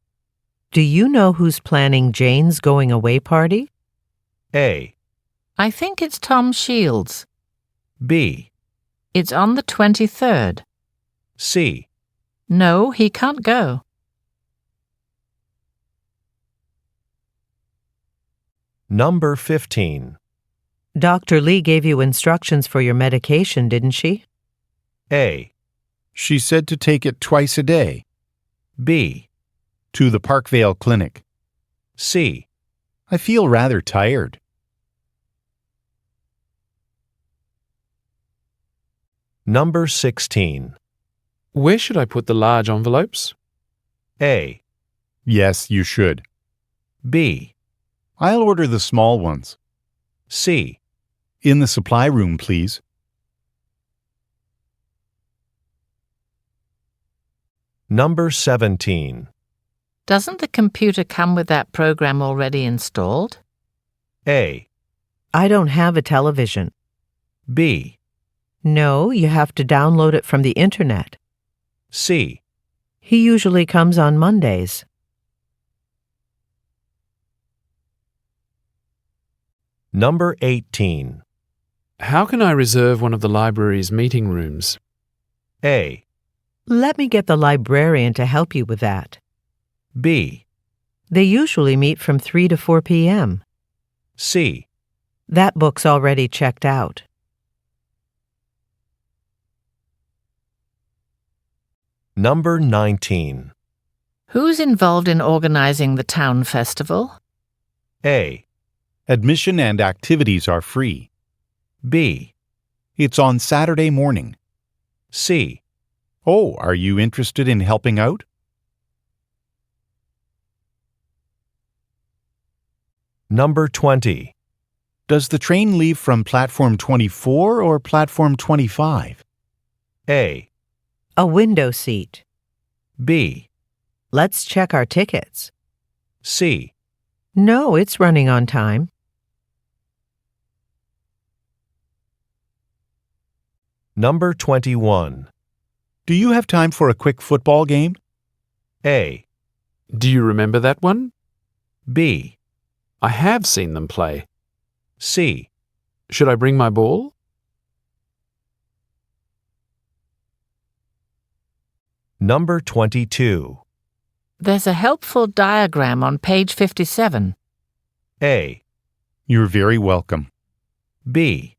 Do you know who's planning Jane's going away party? A. I think it's Tom Shields. B. It's on the 23rd. C. No, he can't go. Number 15. Dr. Lee gave you instructions for your medication, didn't she? A. She said to take it twice a day. B. To the Parkvale Clinic. C. I feel rather tired. Number 16. Where should I put the large envelopes? A. Yes, you should. B. I'll order the small ones. C. In the supply room, please. Number 17. Doesn't the computer come with that program already installed? A. I don't have a television. B. No, you have to download it from the internet. C. He usually comes on Mondays. Number 18. How can I reserve one of the library's meeting rooms? A. Let me get the librarian to help you with that. B. They usually meet from 3 to 4 p.m. C. That book's already checked out. Number 19. Who's involved in organizing the town festival? A. Admission and activities are free. B. It's on Saturday morning. C. Oh, are you interested in helping out? Number 20. Does the train leave from platform 24 or platform 25? A. A window seat. B. Let's check our tickets. C. No, it's running on time. Number 21. Do you have time for a quick football game? A. Do you remember that one? B. I have seen them play. C. Should I bring my ball? Number 22. There's a helpful diagram on page 57. A. You're very welcome. B.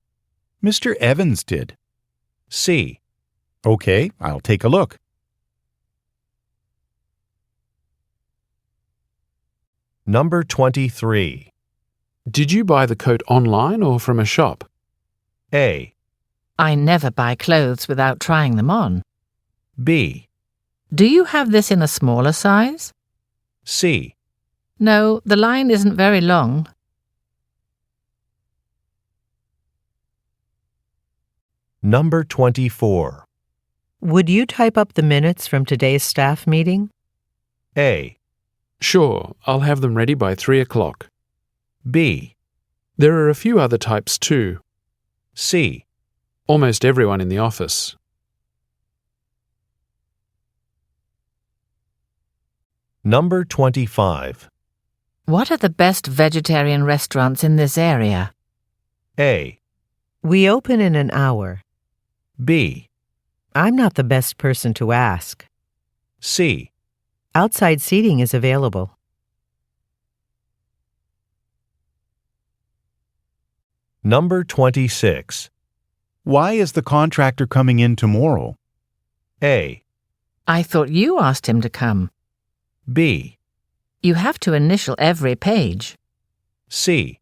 Mr. Evans did. C. Okay, I'll take a look. Number 23. Did you buy the coat online or from a shop? A. I never buy clothes without trying them on. B. Do you have this in a smaller size? C. No, the line isn't very long. Number 24. Would you type up the minutes from today's staff meeting? A. Sure, I'll have them ready by 3 o'clock. B. There are a few other types too. C. Almost everyone in the office. Number 25. What are the best vegetarian restaurants in this area? A. We open in an hour. B. I'm not the best person to ask. C. Outside seating is available. Number 26. Why is the contractor coming in tomorrow? A. I thought you asked him to come. B. You have to initial every page. C.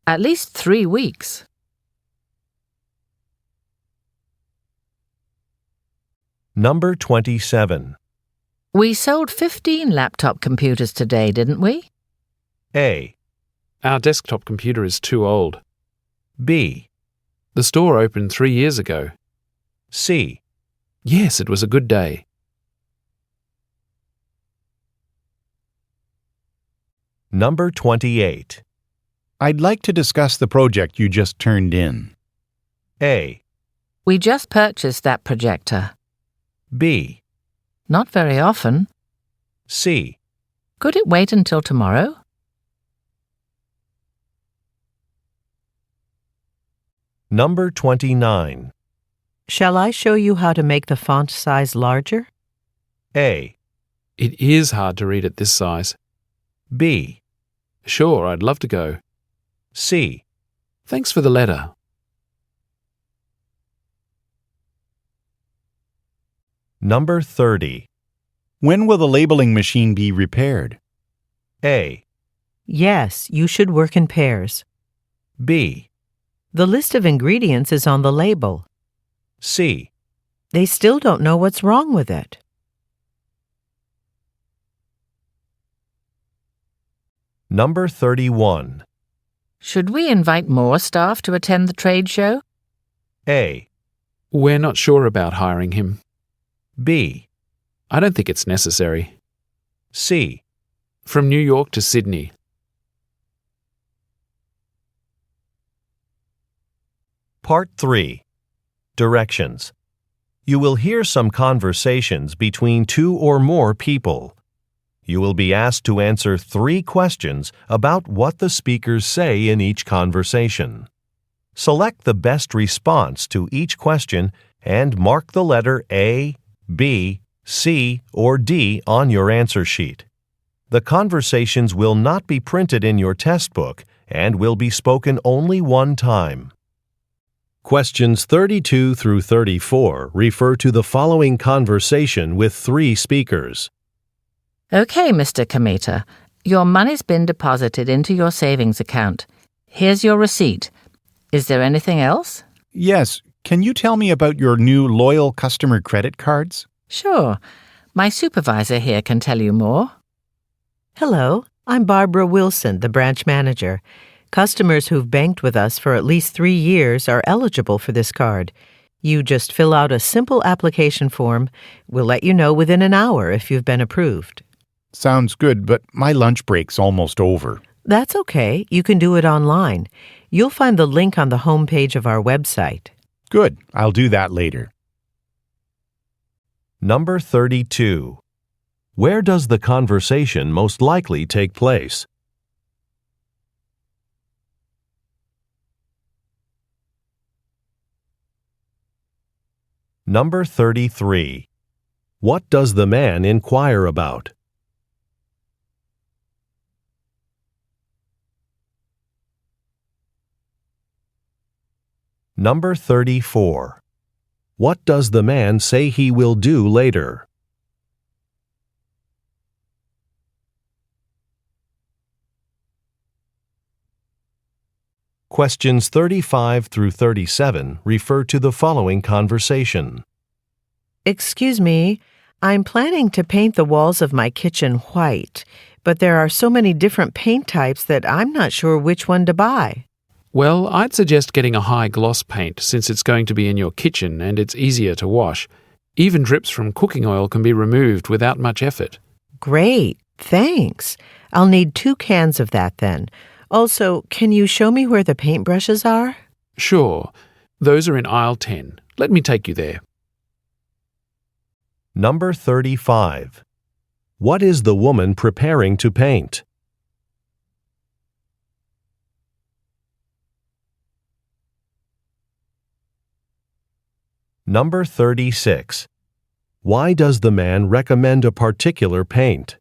At least 3 weeks. Number 27. We sold 15 laptop computers today, didn't we? A. Our desktop computer is too old. B. The store opened 3 years ago. C. Yes, it was a good day. Number 28. I'd like to discuss the project you just turned in. A. We just purchased that projector. B. Not very often. C. Could it wait until tomorrow? Number 29. Shall I show you how to make the font size larger? A. It is hard to read at this size. B. Sure, I'd love to go. C. Thanks for the letter. Number 30. When will the labeling machine be repaired? A. Yes, you should work in pairs. B. The list of ingredients is on the label. C. They still don't know what's wrong with it. Number 31. Should we invite more staff to attend the trade show? A. We're not sure about hiring him. B. I don't think it's necessary. C. From New York to Sydney. Part 3. Directions. You will hear some conversations between 2 or more people. You will be asked to answer 3 questions about what the speakers say in each conversation. Select the best response to each question and mark the letter A, B, C, or D on your answer sheet. The conversations will not be printed in your test book and will be spoken only one time. Questions 32 through 34 refer to the following conversation with 3 speakers. Okay, Mr. Kamita. Your money's been deposited into your savings account. Here's your receipt. Is there anything else? Yes. Can you tell me about your new loyal customer credit cards? Sure. My supervisor here can tell you more. Hello, I'm Barbara Wilson, the branch manager. Customers who've banked with us for at least 3 years are eligible for this card. You just fill out a simple application form. We'll let you know within an hour if you've been approved. Sounds good, but my lunch break's almost over. That's okay. You can do it online. You'll find the link on the homepage of our website. Good. I'll do that later. Number 32. Where does the conversation most likely take place? Number 33. What does the man inquire about? Number 34. What does the man say he will do later? Questions 35 through 37 refer to the following conversation. Excuse me, I'm planning to paint the walls of my kitchen white, but there are so many different paint types that I'm not sure which one to buy. Well, I'd suggest getting a high gloss paint since it's going to be in your kitchen and it's easier to wash. Even drips from cooking oil can be removed without much effort. Great, thanks. I'll need 2 cans of that then. Also, can you show me where the paintbrushes are? Sure. Those are in aisle 10. Let me take you there. Number 35. What is the woman preparing to paint? Number 36. Why does the man recommend a particular paint?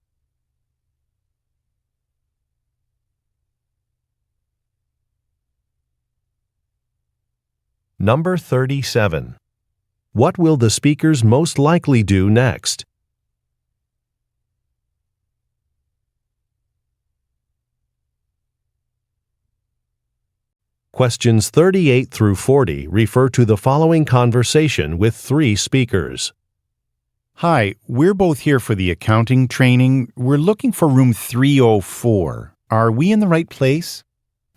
Number 37. What will the speakers most likely do next? Questions 38 through 40 refer to the following conversation with three speakers. Hi, we're both here for the accounting training. We're looking for room 304. Are we in the right place?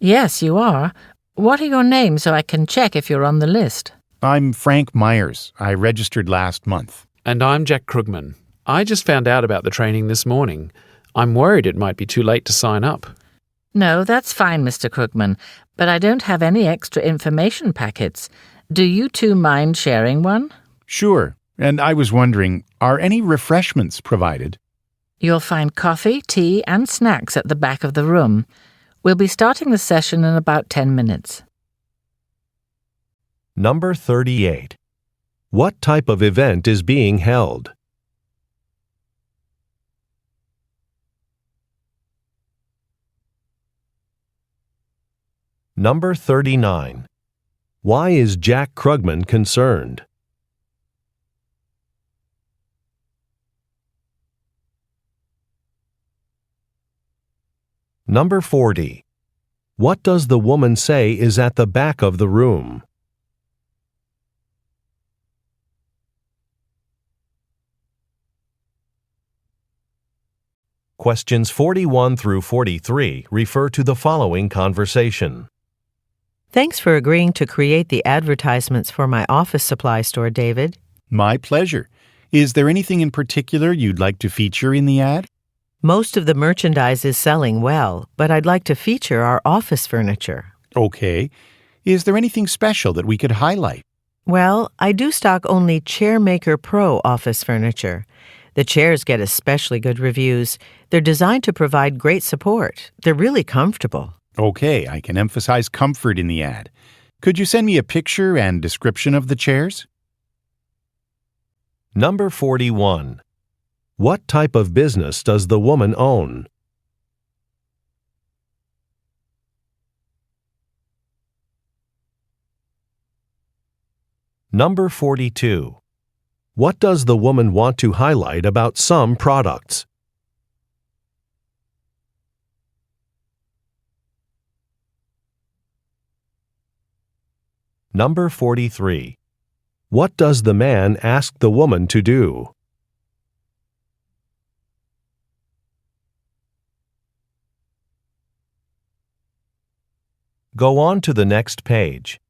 Yes, you are. What are your names so I can check if you're on the list? I'm Frank Myers. I registered last month. And I'm Jack Krugman. I just found out about the training this morning. I'm worried it might be too late to sign up. No, that's fine, Mr. Krugman, but I don't have any extra information packets. Do you two mind sharing one? Sure. And I was wondering, are any refreshments provided? You'll find coffee, tea, and snacks at the back of the room. We'll be starting the session in about 10 minutes. Number 38. What type of event is being held? Number 39. Why is Jack Krugman concerned? Number 40. What does the woman say is at the back of the room? Questions 41 through 43 refer to the following conversation. Thanks for agreeing to create the advertisements for my office supply store, David. My pleasure. Is there anything in particular you'd like to feature in the ad? Most of the merchandise is selling well, but I'd like to feature our office furniture. Okay. Is there anything special that we could highlight? Well, I do stock only ChairMaker Pro office furniture. The chairs get especially good reviews. They're designed to provide great support. They're really comfortable. Okay, I can emphasize comfort in the ad. Could you send me a picture and description of the chairs? Number 41. What type of business does the woman own? Number 42. What does the woman want to highlight about some products? Number 43. What does the man ask the woman to do? Go on to the next page.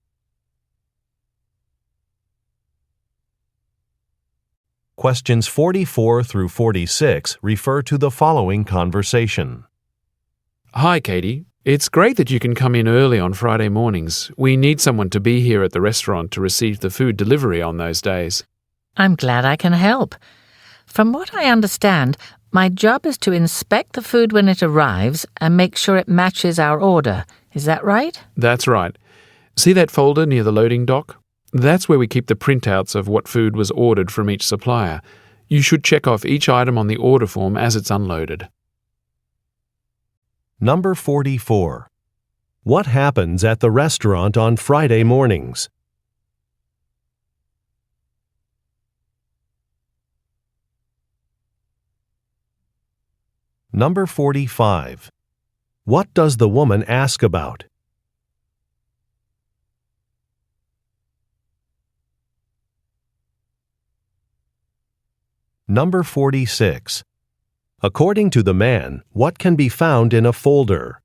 Questions 44 through 46 refer to the following conversation. Hi, Katie. It's great that you can come in early on Friday mornings. We need someone to be here at the restaurant to receive the food delivery on those days. I'm glad I can help. From what I understand, my job is to inspect the food when it arrives and make sure it matches our order. Is that right? That's right. See that folder near the loading dock? That's where we keep the printouts of what food was ordered from each supplier. You should check off each item on the order form as it's unloaded. Number 44. What happens at the restaurant on Friday mornings? Number 45. What does the woman ask about? Number 46. According to the man, what can be found in a folder?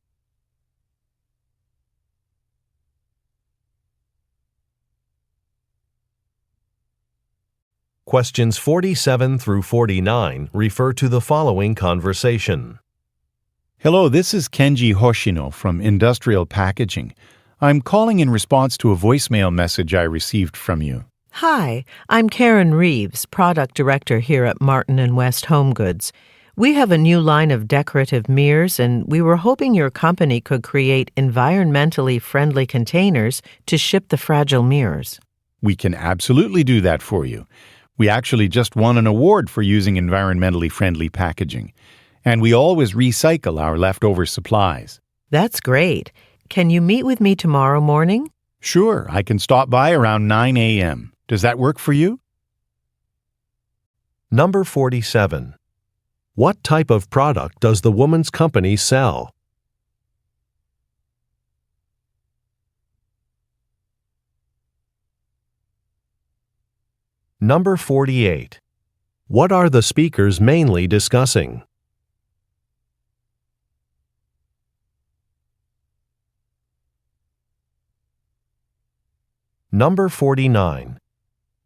Questions 47 through 49 refer to the following conversation. Hello, this is Kenji Hoshino from Industrial Packaging. I'm calling in response to a voicemail message I received from you. Hi, I'm Karen Reeves, Product Director here at Martin & West Home Goods. We have a new line of decorative mirrors, and we were hoping your company could create environmentally friendly containers to ship the fragile mirrors. We can absolutely do that for you. We actually just won an award for using environmentally friendly packaging. And we always recycle our leftover supplies. That's great. Can you meet with me tomorrow morning? Sure, I can stop by around 9 a.m. Does that work for you? Number 47. What type of product does the woman's company sell? Number 48. What are the speakers mainly discussing? Number 49.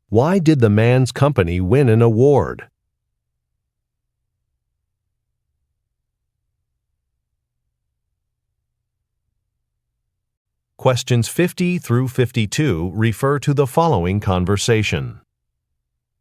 Why did the man's company win an award? Questions 50 through 52 refer to the following conversation.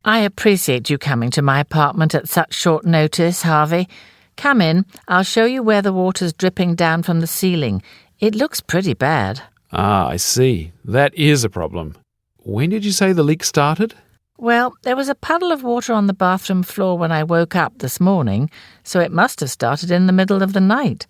I appreciate you coming to my apartment at such short notice, Harvey. Come in. I'll show you where the water's dripping down from the ceiling. It looks pretty bad. Ah, I see. That is a problem. When did you say the leak started? Well, there was a puddle of water on the bathroom floor when I woke up this morning, so it must have started in the middle of the night.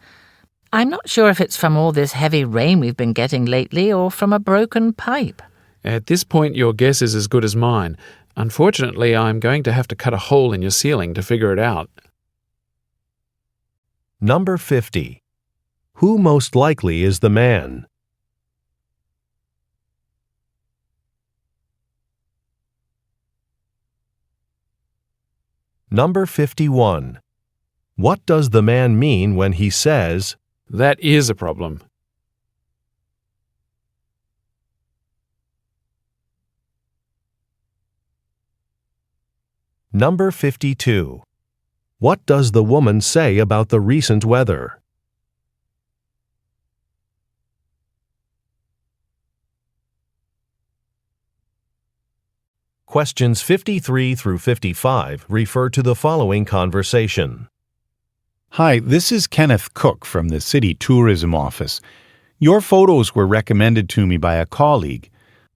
I'm not sure if it's from all this heavy rain we've been getting lately or from a broken pipe. At this point, your guess is as good as mine. Unfortunately, I'm going to have to cut a hole in your ceiling to figure it out. Number 50. Who most likely is the man? Number 51. What does the man mean when he says, That is a problem. Number 52. What does the woman say about the recent weather? Questions 53 through 55 refer to the following conversation. Hi, this is Kenneth Cook from the City Tourism Office. Your photos were recommended to me by a colleague.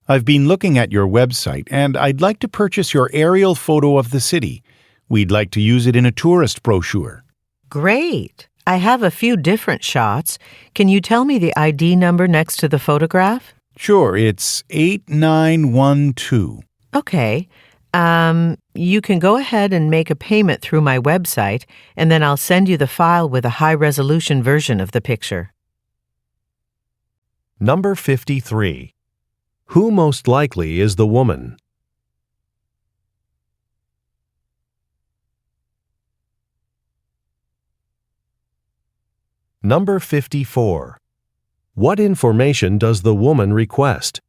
I've been looking at your website, and I'd like to purchase your aerial photo of the city. We'd like to use it in a tourist brochure. Great. I have a few different shots. Can you tell me the ID number next to the photograph? Sure, it's 8912. Okay. You can go ahead and make a payment through my website, and then I'll send you the file with a high-resolution version of the picture. Number 53. Who most likely is the woman? Number 54. What information does the woman request?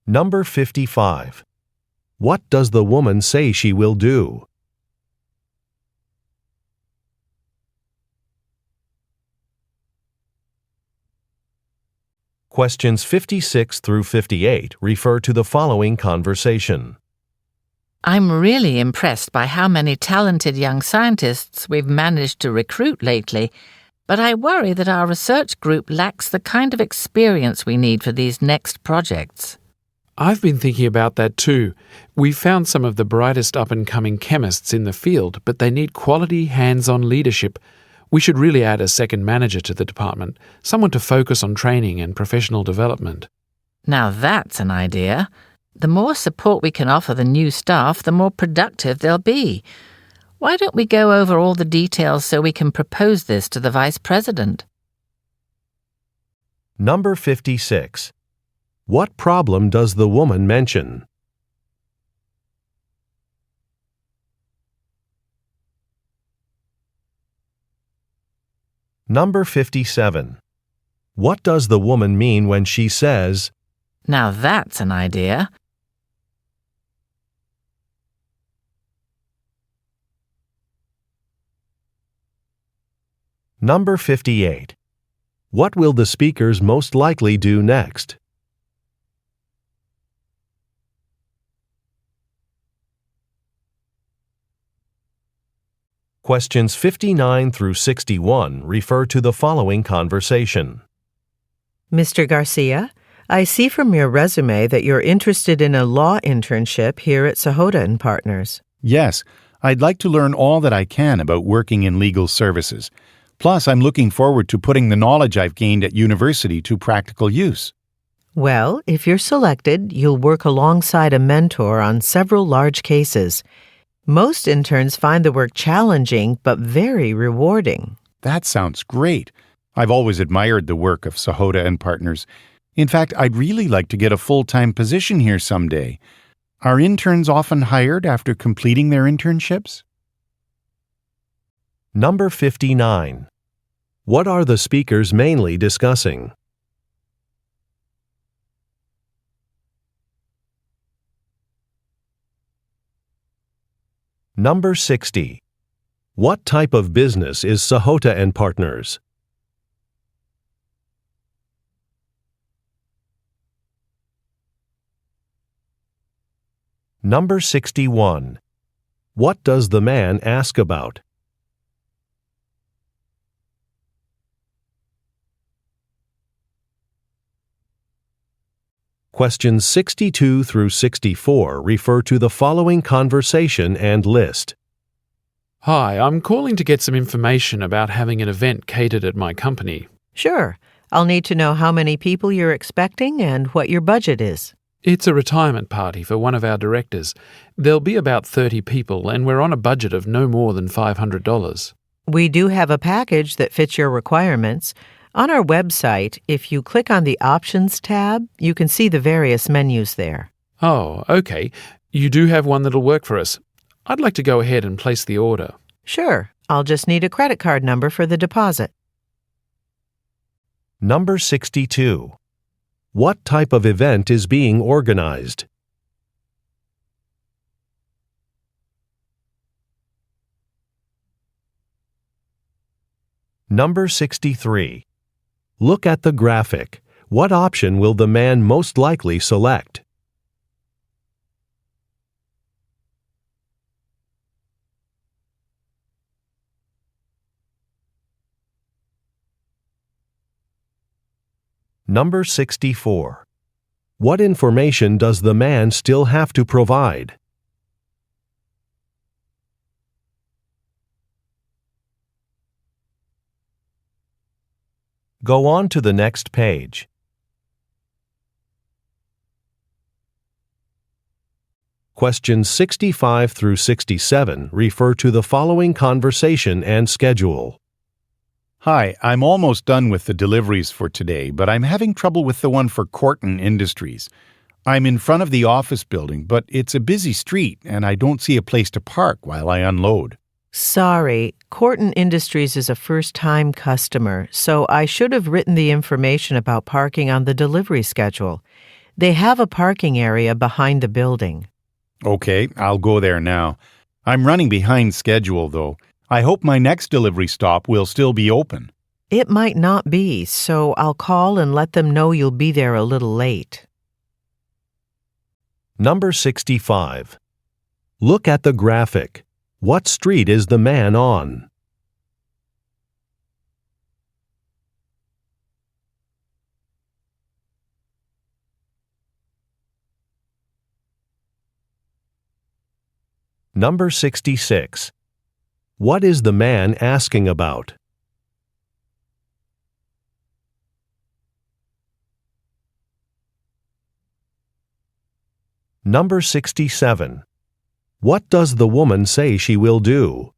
Number 55. What does the woman say she will do? Questions 56 through 58 refer to the following conversation. I'm really impressed by how many talented young scientists we've managed to recruit lately, but I worry that our research group lacks the kind of experience we need for these next projects. I've been thinking about that too. We've found some of the brightest up-and-coming chemists in the field, but they need quality, hands-on leadership. We should really add a second manager to the department, someone to focus on training and professional development. Now that's an idea. The more support we can offer the new staff, the more productive they'll be. Why don't we go over all the details so we can propose this to the Vice President? Number 56. What problem does the woman mention? Number 57. What does the woman mean when she says, Now that's an idea. Number 58. What will the speakers most likely do next? Questions 59 through 61 refer to the following conversation. Mr. Garcia, I see from your resume that you're interested in a law internship here at Sahota & Partners. Yes, I'd like to learn all that I can about working in legal services. Plus, I'm looking forward to putting the knowledge I've gained at university to practical use. Well, if you're selected, you'll work alongside a mentor on several large cases. Most interns find the work challenging but very rewarding. That sounds great. I've always admired the work of Sahota & Partners. In fact, I'd really like to get a full-time position here someday. Are interns often hired after completing their internships? Number 59. What are the speakers mainly discussing? Number 60. What type of business is Sahota & Partners? Number 61. What does the man ask about? Questions 62 through 64 refer to the following conversation and list. Hi, I'm calling to get some information about having an event catered at my company. Sure. I'll need to know how many people you're expecting and what your budget is. It's a retirement party for one of our directors. There'll be about 30 people, and we're on a budget of no more than $500. We do have a package that fits your requirements. On our website, if you click on the Options tab, you can see the various menus there. Oh, okay. You do have one that'll work for us. I'd like to go ahead and place the order. Sure. I'll just need a credit card number for the deposit. Number 62. What type of event is being organized? Number 63. Look at the graphic. What option will the man most likely select? Number 64. What information does the man still have to provide? Go on to the next page. Questions 65 through 67 refer to the following conversation and schedule. Hi, I'm almost done with the deliveries for today, but I'm having trouble with the one for Corton Industries. I'm in front of the office building, but it's a busy street and I don't see a place to park while I unload. Sorry, Corton Industries is a first-time customer, so I should have written the information about parking on the delivery schedule. They have a parking area behind the building. Okay, I'll go there now. I'm running behind schedule, though. I hope my next delivery stop will still be open. It might not be, so I'll call and let them know you'll be there a little late. Number 65. Look at the graphic. What street is the man on? Number 66. What is the man asking about? Number 67. What does the woman say she will do?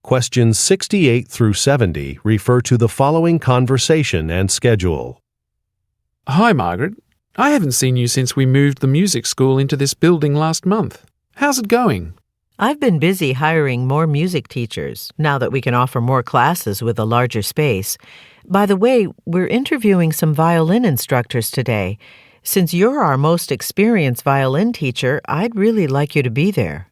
Questions 68 through 70 refer to the following conversation and schedule. Hi, Margaret. I haven't seen you since we moved the music school into this building last month. How's it going? I've been busy hiring more music teachers, now that we can offer more classes with a larger space. By the way, we're interviewing some violin instructors today. Since you're our most experienced violin teacher, I'd really like you to be there.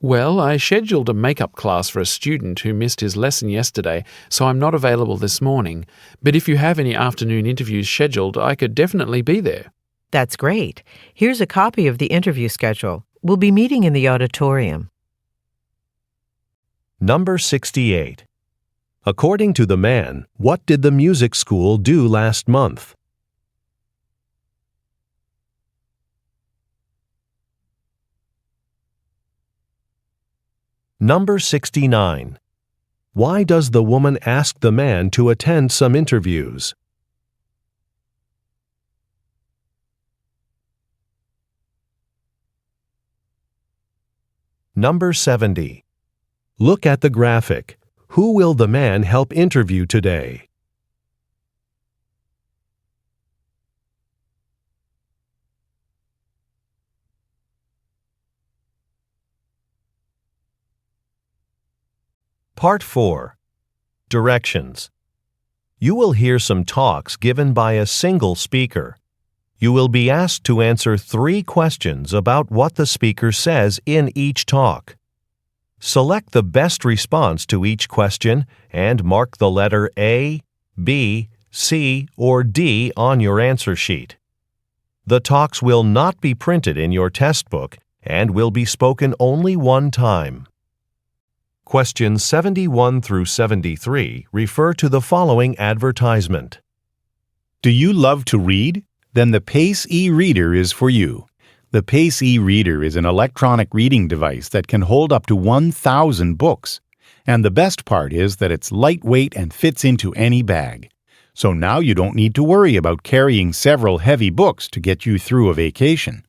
Well, I scheduled a makeup class for a student who missed his lesson yesterday, so I'm not available this morning. But if you have any afternoon interviews scheduled, I could definitely be there. That's great. Here's a copy of the interview schedule. We'll be meeting in the auditorium. Number 68. According to the man, what did the music school do last month? Number 69. Why does the woman ask the man to attend some interviews? Number 70. Look at the graphic. Who will the man help interview today? Part 4. Directions. You will hear some talks given by a single speaker. You will be asked to answer 3 questions about what the speaker says in each talk. Select the best response to each question and mark the letter A, B, C, or D on your answer sheet. The talks will not be printed in your test book and will be spoken only one time. Questions 71 through 73 refer to the following advertisement. Do you love to read? Then the Pace e-reader is for you. The Pace e-reader is an electronic reading device that can hold up to 1,000 books. And the best part is that it's lightweight and fits into any bag. So now you don't need to worry about carrying several heavy books to get you through a vacation.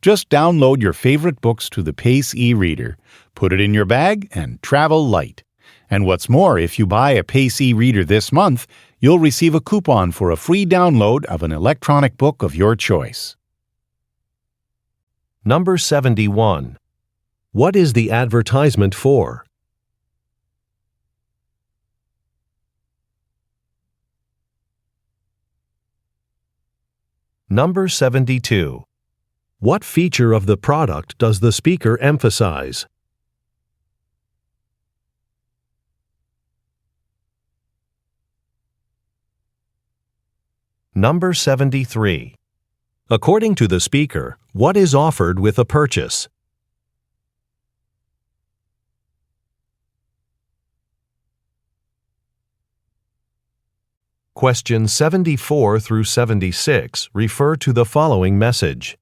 Just download your favorite books to the Pace e-reader, put it in your bag, and travel light. And what's more, if you buy a Pace e-reader this month, you'll receive a coupon for a free download of an electronic book of your choice. Number 71. What is the advertisement for? Number 72. What feature of the product does the speaker emphasize? Number 73. According to the speaker, what is offered with a purchase? Questions 74 through 76 refer to the following message.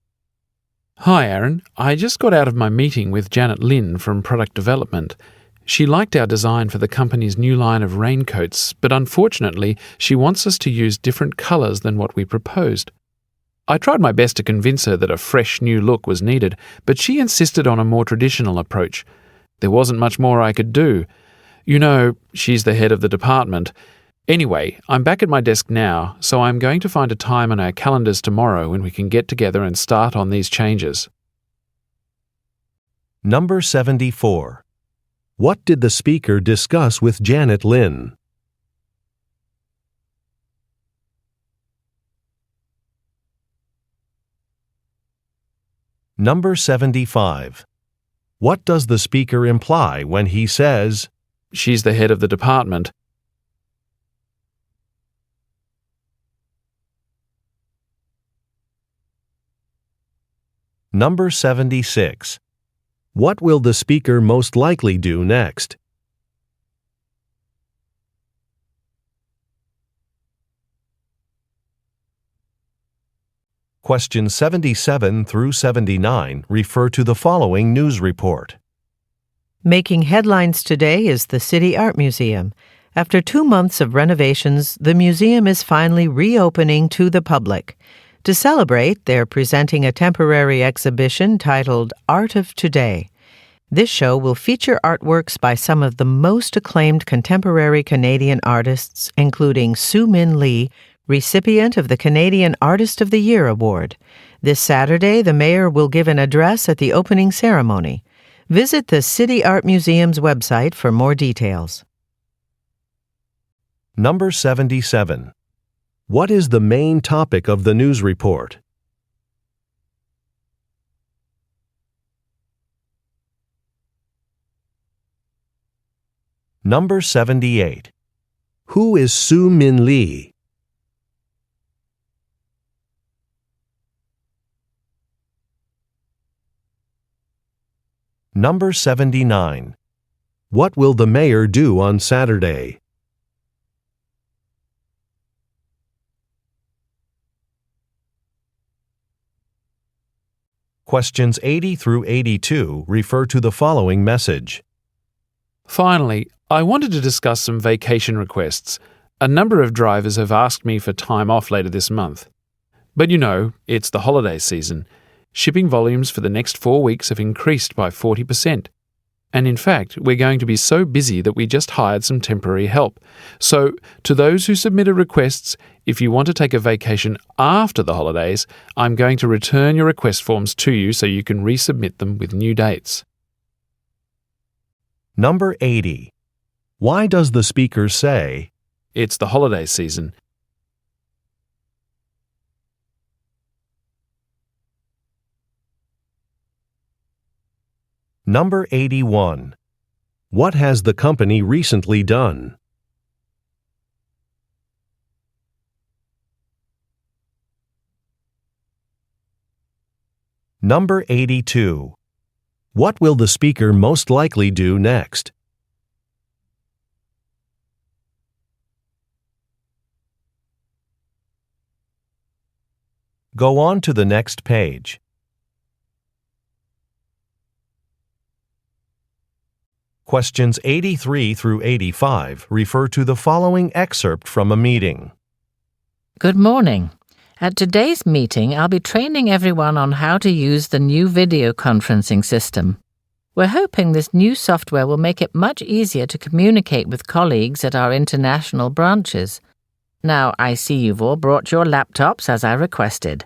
Hi, Aaron. I just got out of my meeting with Janet Lynn from Product Development. She liked our design for the company's new line of raincoats, but unfortunately, she wants us to use different colours than what we proposed. I tried my best to convince her that a fresh new look was needed, but she insisted on a more traditional approach. There wasn't much more I could do. You know, she's the head of the department. Anyway, I'm back at my desk now, so I'm going to find a time on our calendars tomorrow when we can get together and start on these changes. Number 74. What did the speaker discuss with Janet Lynn? Number 75. What does the speaker imply when he says, She's the head of the department? Number 76. What will the speaker most likely do next? Questions 77 through 79 refer to the following news report. Making headlines today is the City Art Museum. After 2 months of renovations, the museum is finally reopening to the public. To celebrate, they're presenting a temporary exhibition titled Art of Today. This show will feature artworks by some of the most acclaimed contemporary Canadian artists, including Sue Min Lee, recipient of the Canadian Artist of the Year Award. This Saturday, the mayor will give an address at the opening ceremony. Visit the City Art Museum's website for more details. Number 77. What is the main topic of the news report? Number 78. Who is Sue Min Lee? Number 79. What will the mayor do on Saturday? Questions 80 through 82 refer to the following message. Finally, I wanted to discuss some vacation requests. A number of drivers have asked me for time off later this month. But you know, it's the holiday season. Shipping volumes for the next 4 weeks have increased by 40%. And in fact, we're going to be so busy that we just hired some temporary help. So, to those who submitted requests, if you want to take a vacation after the holidays, I'm going to return your request forms to you so you can resubmit them with new dates. Number 80. Why does the speaker say, It's the holiday season? Number 81. What has the company recently done? Number 82. What will the speaker most likely do next? Go on to the next page. Questions 83 through 85 refer to the following excerpt from a meeting. Good morning. At today's meeting, I'll be training everyone on how to use the new video conferencing system. We're hoping this new software will make it much easier to communicate with colleagues at our international branches. Now, I see you've all brought your laptops as I requested.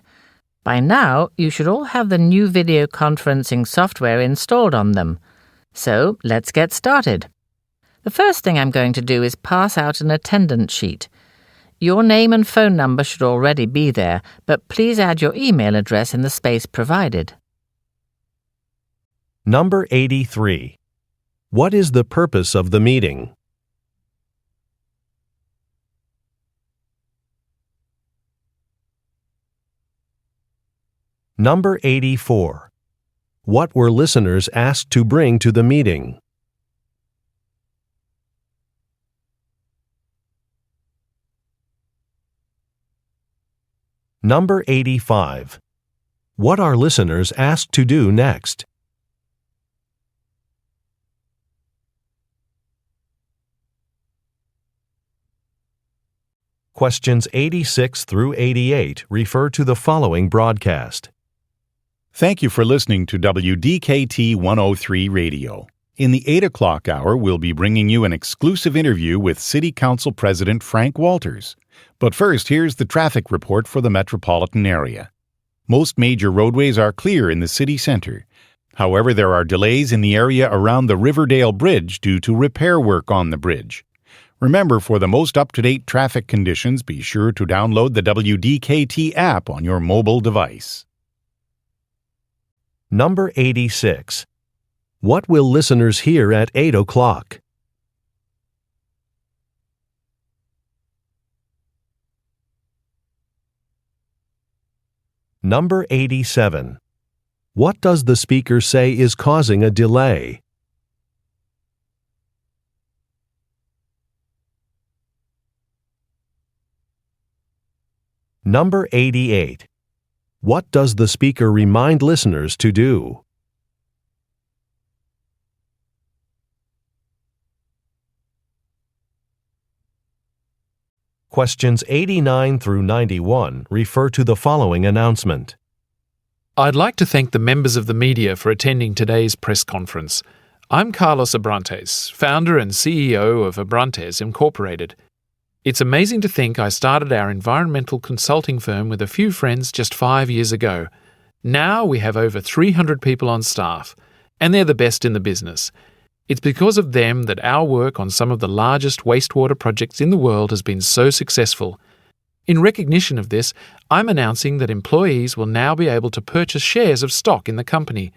By now, you should all have the new video conferencing software installed on them. So, let's get started. The first thing I'm going to do is pass out an attendance sheet. Your name and phone number should already be there, but please add your email address in the space provided. Number 83. What is the purpose of the meeting? Number 84. What were listeners asked to bring to the meeting? Number 85. What are listeners asked to do next? Questions 86 through 88 refer to the following broadcast. Thank you for listening to WDKT 103 Radio. In the 8 o'clock hour, we'll be bringing you an exclusive interview with City Council President Frank Walters. But first, here's the traffic report for the metropolitan area. Most major roadways are clear in the city center. However, there are delays in the area around the Riverdale Bridge due to repair work on the bridge. Remember, for the most up-to-date traffic conditions, be sure to download the WDKT app on your mobile device. Number 86. What will listeners hear at 8 o'clock? Number 87. What does the speaker say is causing a delay? Number 88. What does the speaker remind listeners to do? Questions 89 through 91 refer to the following announcement. I'd like to thank the members of the media for attending today's press conference. I'm Carlos Abrantes, founder and CEO of Abrantes Incorporated. It's amazing to think I started our environmental consulting firm with a few friends just 5 years ago. Now we have over 300 people on staff, and they're the best in the business. It's because of them that our work on some of the largest wastewater projects in the world has been so successful. In recognition of this, I'm announcing that employees will now be able to purchase shares of stock in the company.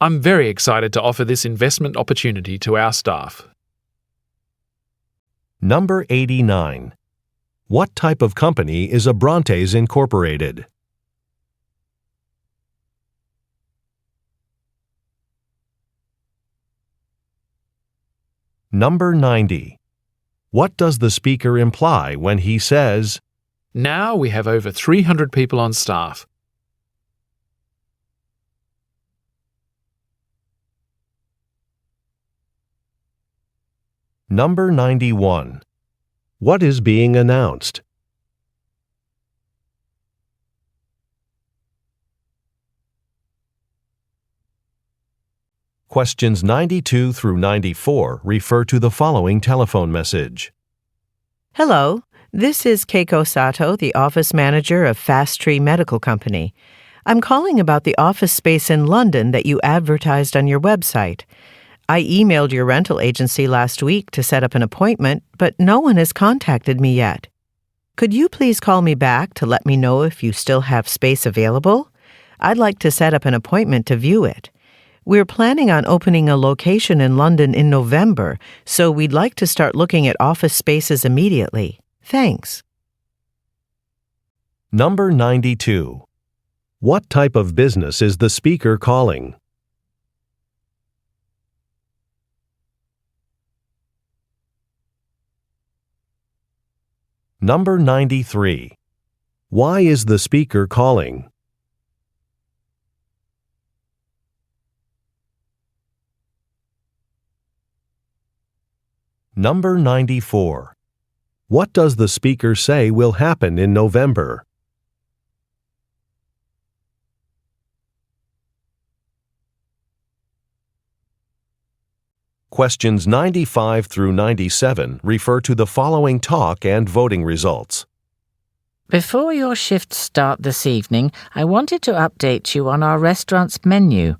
I'm very excited to offer this investment opportunity to our staff. Number 89. What type of company is Abrantes Incorporated? Number 90. What does the speaker imply when he says, Now we have over 300 people on staff. Number 91. What is being announced? Questions 92 through 94 refer to the following telephone message. Hello, this is Keiko Sato, the office manager of Fast Tree Medical Company. I'm calling about the office space in London that you advertised on your website. I emailed your rental agency last week to set up an appointment, but no one has contacted me yet. Could you please call me back to let me know if you still have space available? I'd like to set up an appointment to view it. We're planning on opening a location in London in November, so we'd like to start looking at office spaces immediately. Thanks. Number 92. What type of business is the speaker calling? Number 93. Why is the speaker calling? Number 94. What does the speaker say will happen in November? Questions 95 through 97 refer to the following talk and voting results. Before your shifts start this evening, I wanted to update you on our restaurant's menu.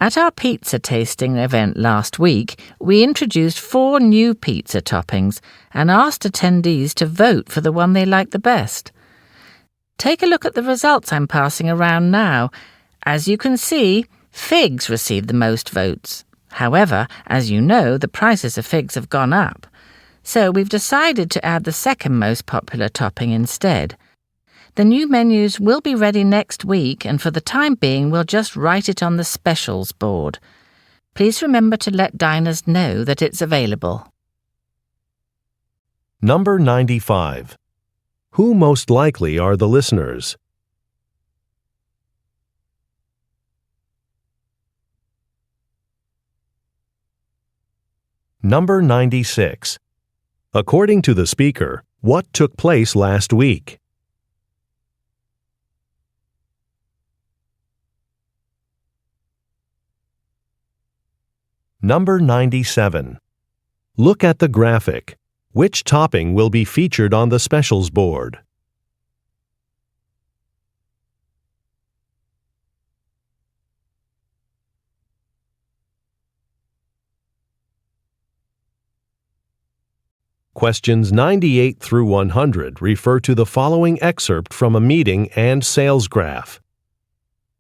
At our pizza tasting event last week, we introduced 4 new pizza toppings and asked attendees to vote for the one they liked the best. Take a look at the results I'm passing around now. As you can see, figs received the most votes. However, as you know, the prices of figs have gone up. So we've decided to add the second most popular topping instead. The new menus will be ready next week, and for the time being, we'll just write it on the specials board. Please remember to let diners know that it's available. Number 95. Who most likely are the listeners? Number 96. According to the speaker, what took place last week? Number 97. Look at the graphic. Which topping will be featured on the specials board? Questions 98 through 100 refer to the following excerpt from a meeting and sales graph.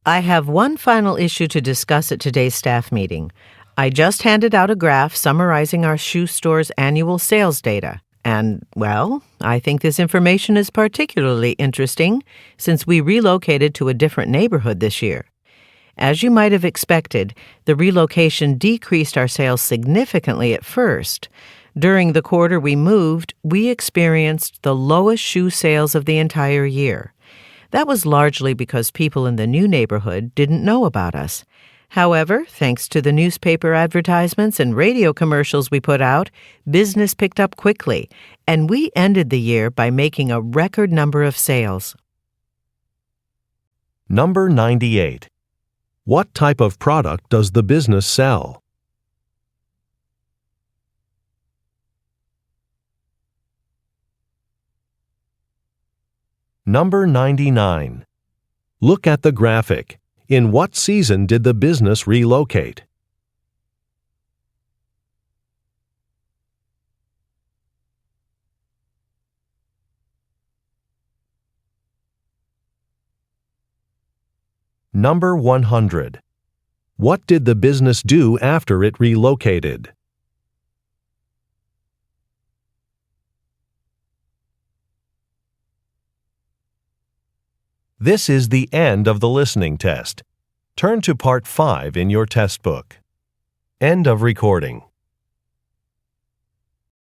I have one final issue to discuss at today's staff meeting. I just handed out a graph summarizing our shoe store's annual sales data. And, well, I think this information is particularly interesting since we relocated to a different neighborhood this year. As you might have expected, the relocation decreased our sales significantly at first. During the quarter we moved, we experienced the lowest shoe sales of the entire year. That was largely because people in the new neighborhood didn't know about us. However, thanks to the newspaper advertisements and radio commercials we put out, business picked up quickly, and we ended the year by making a record number of sales. Number 98. What type of product does the business sell? Number 99. Look at the graphic. In what season did the business relocate? Number 100. What did the business do after it relocated? This is the end of the listening test. Turn to Part 5 in your test book. End of recording.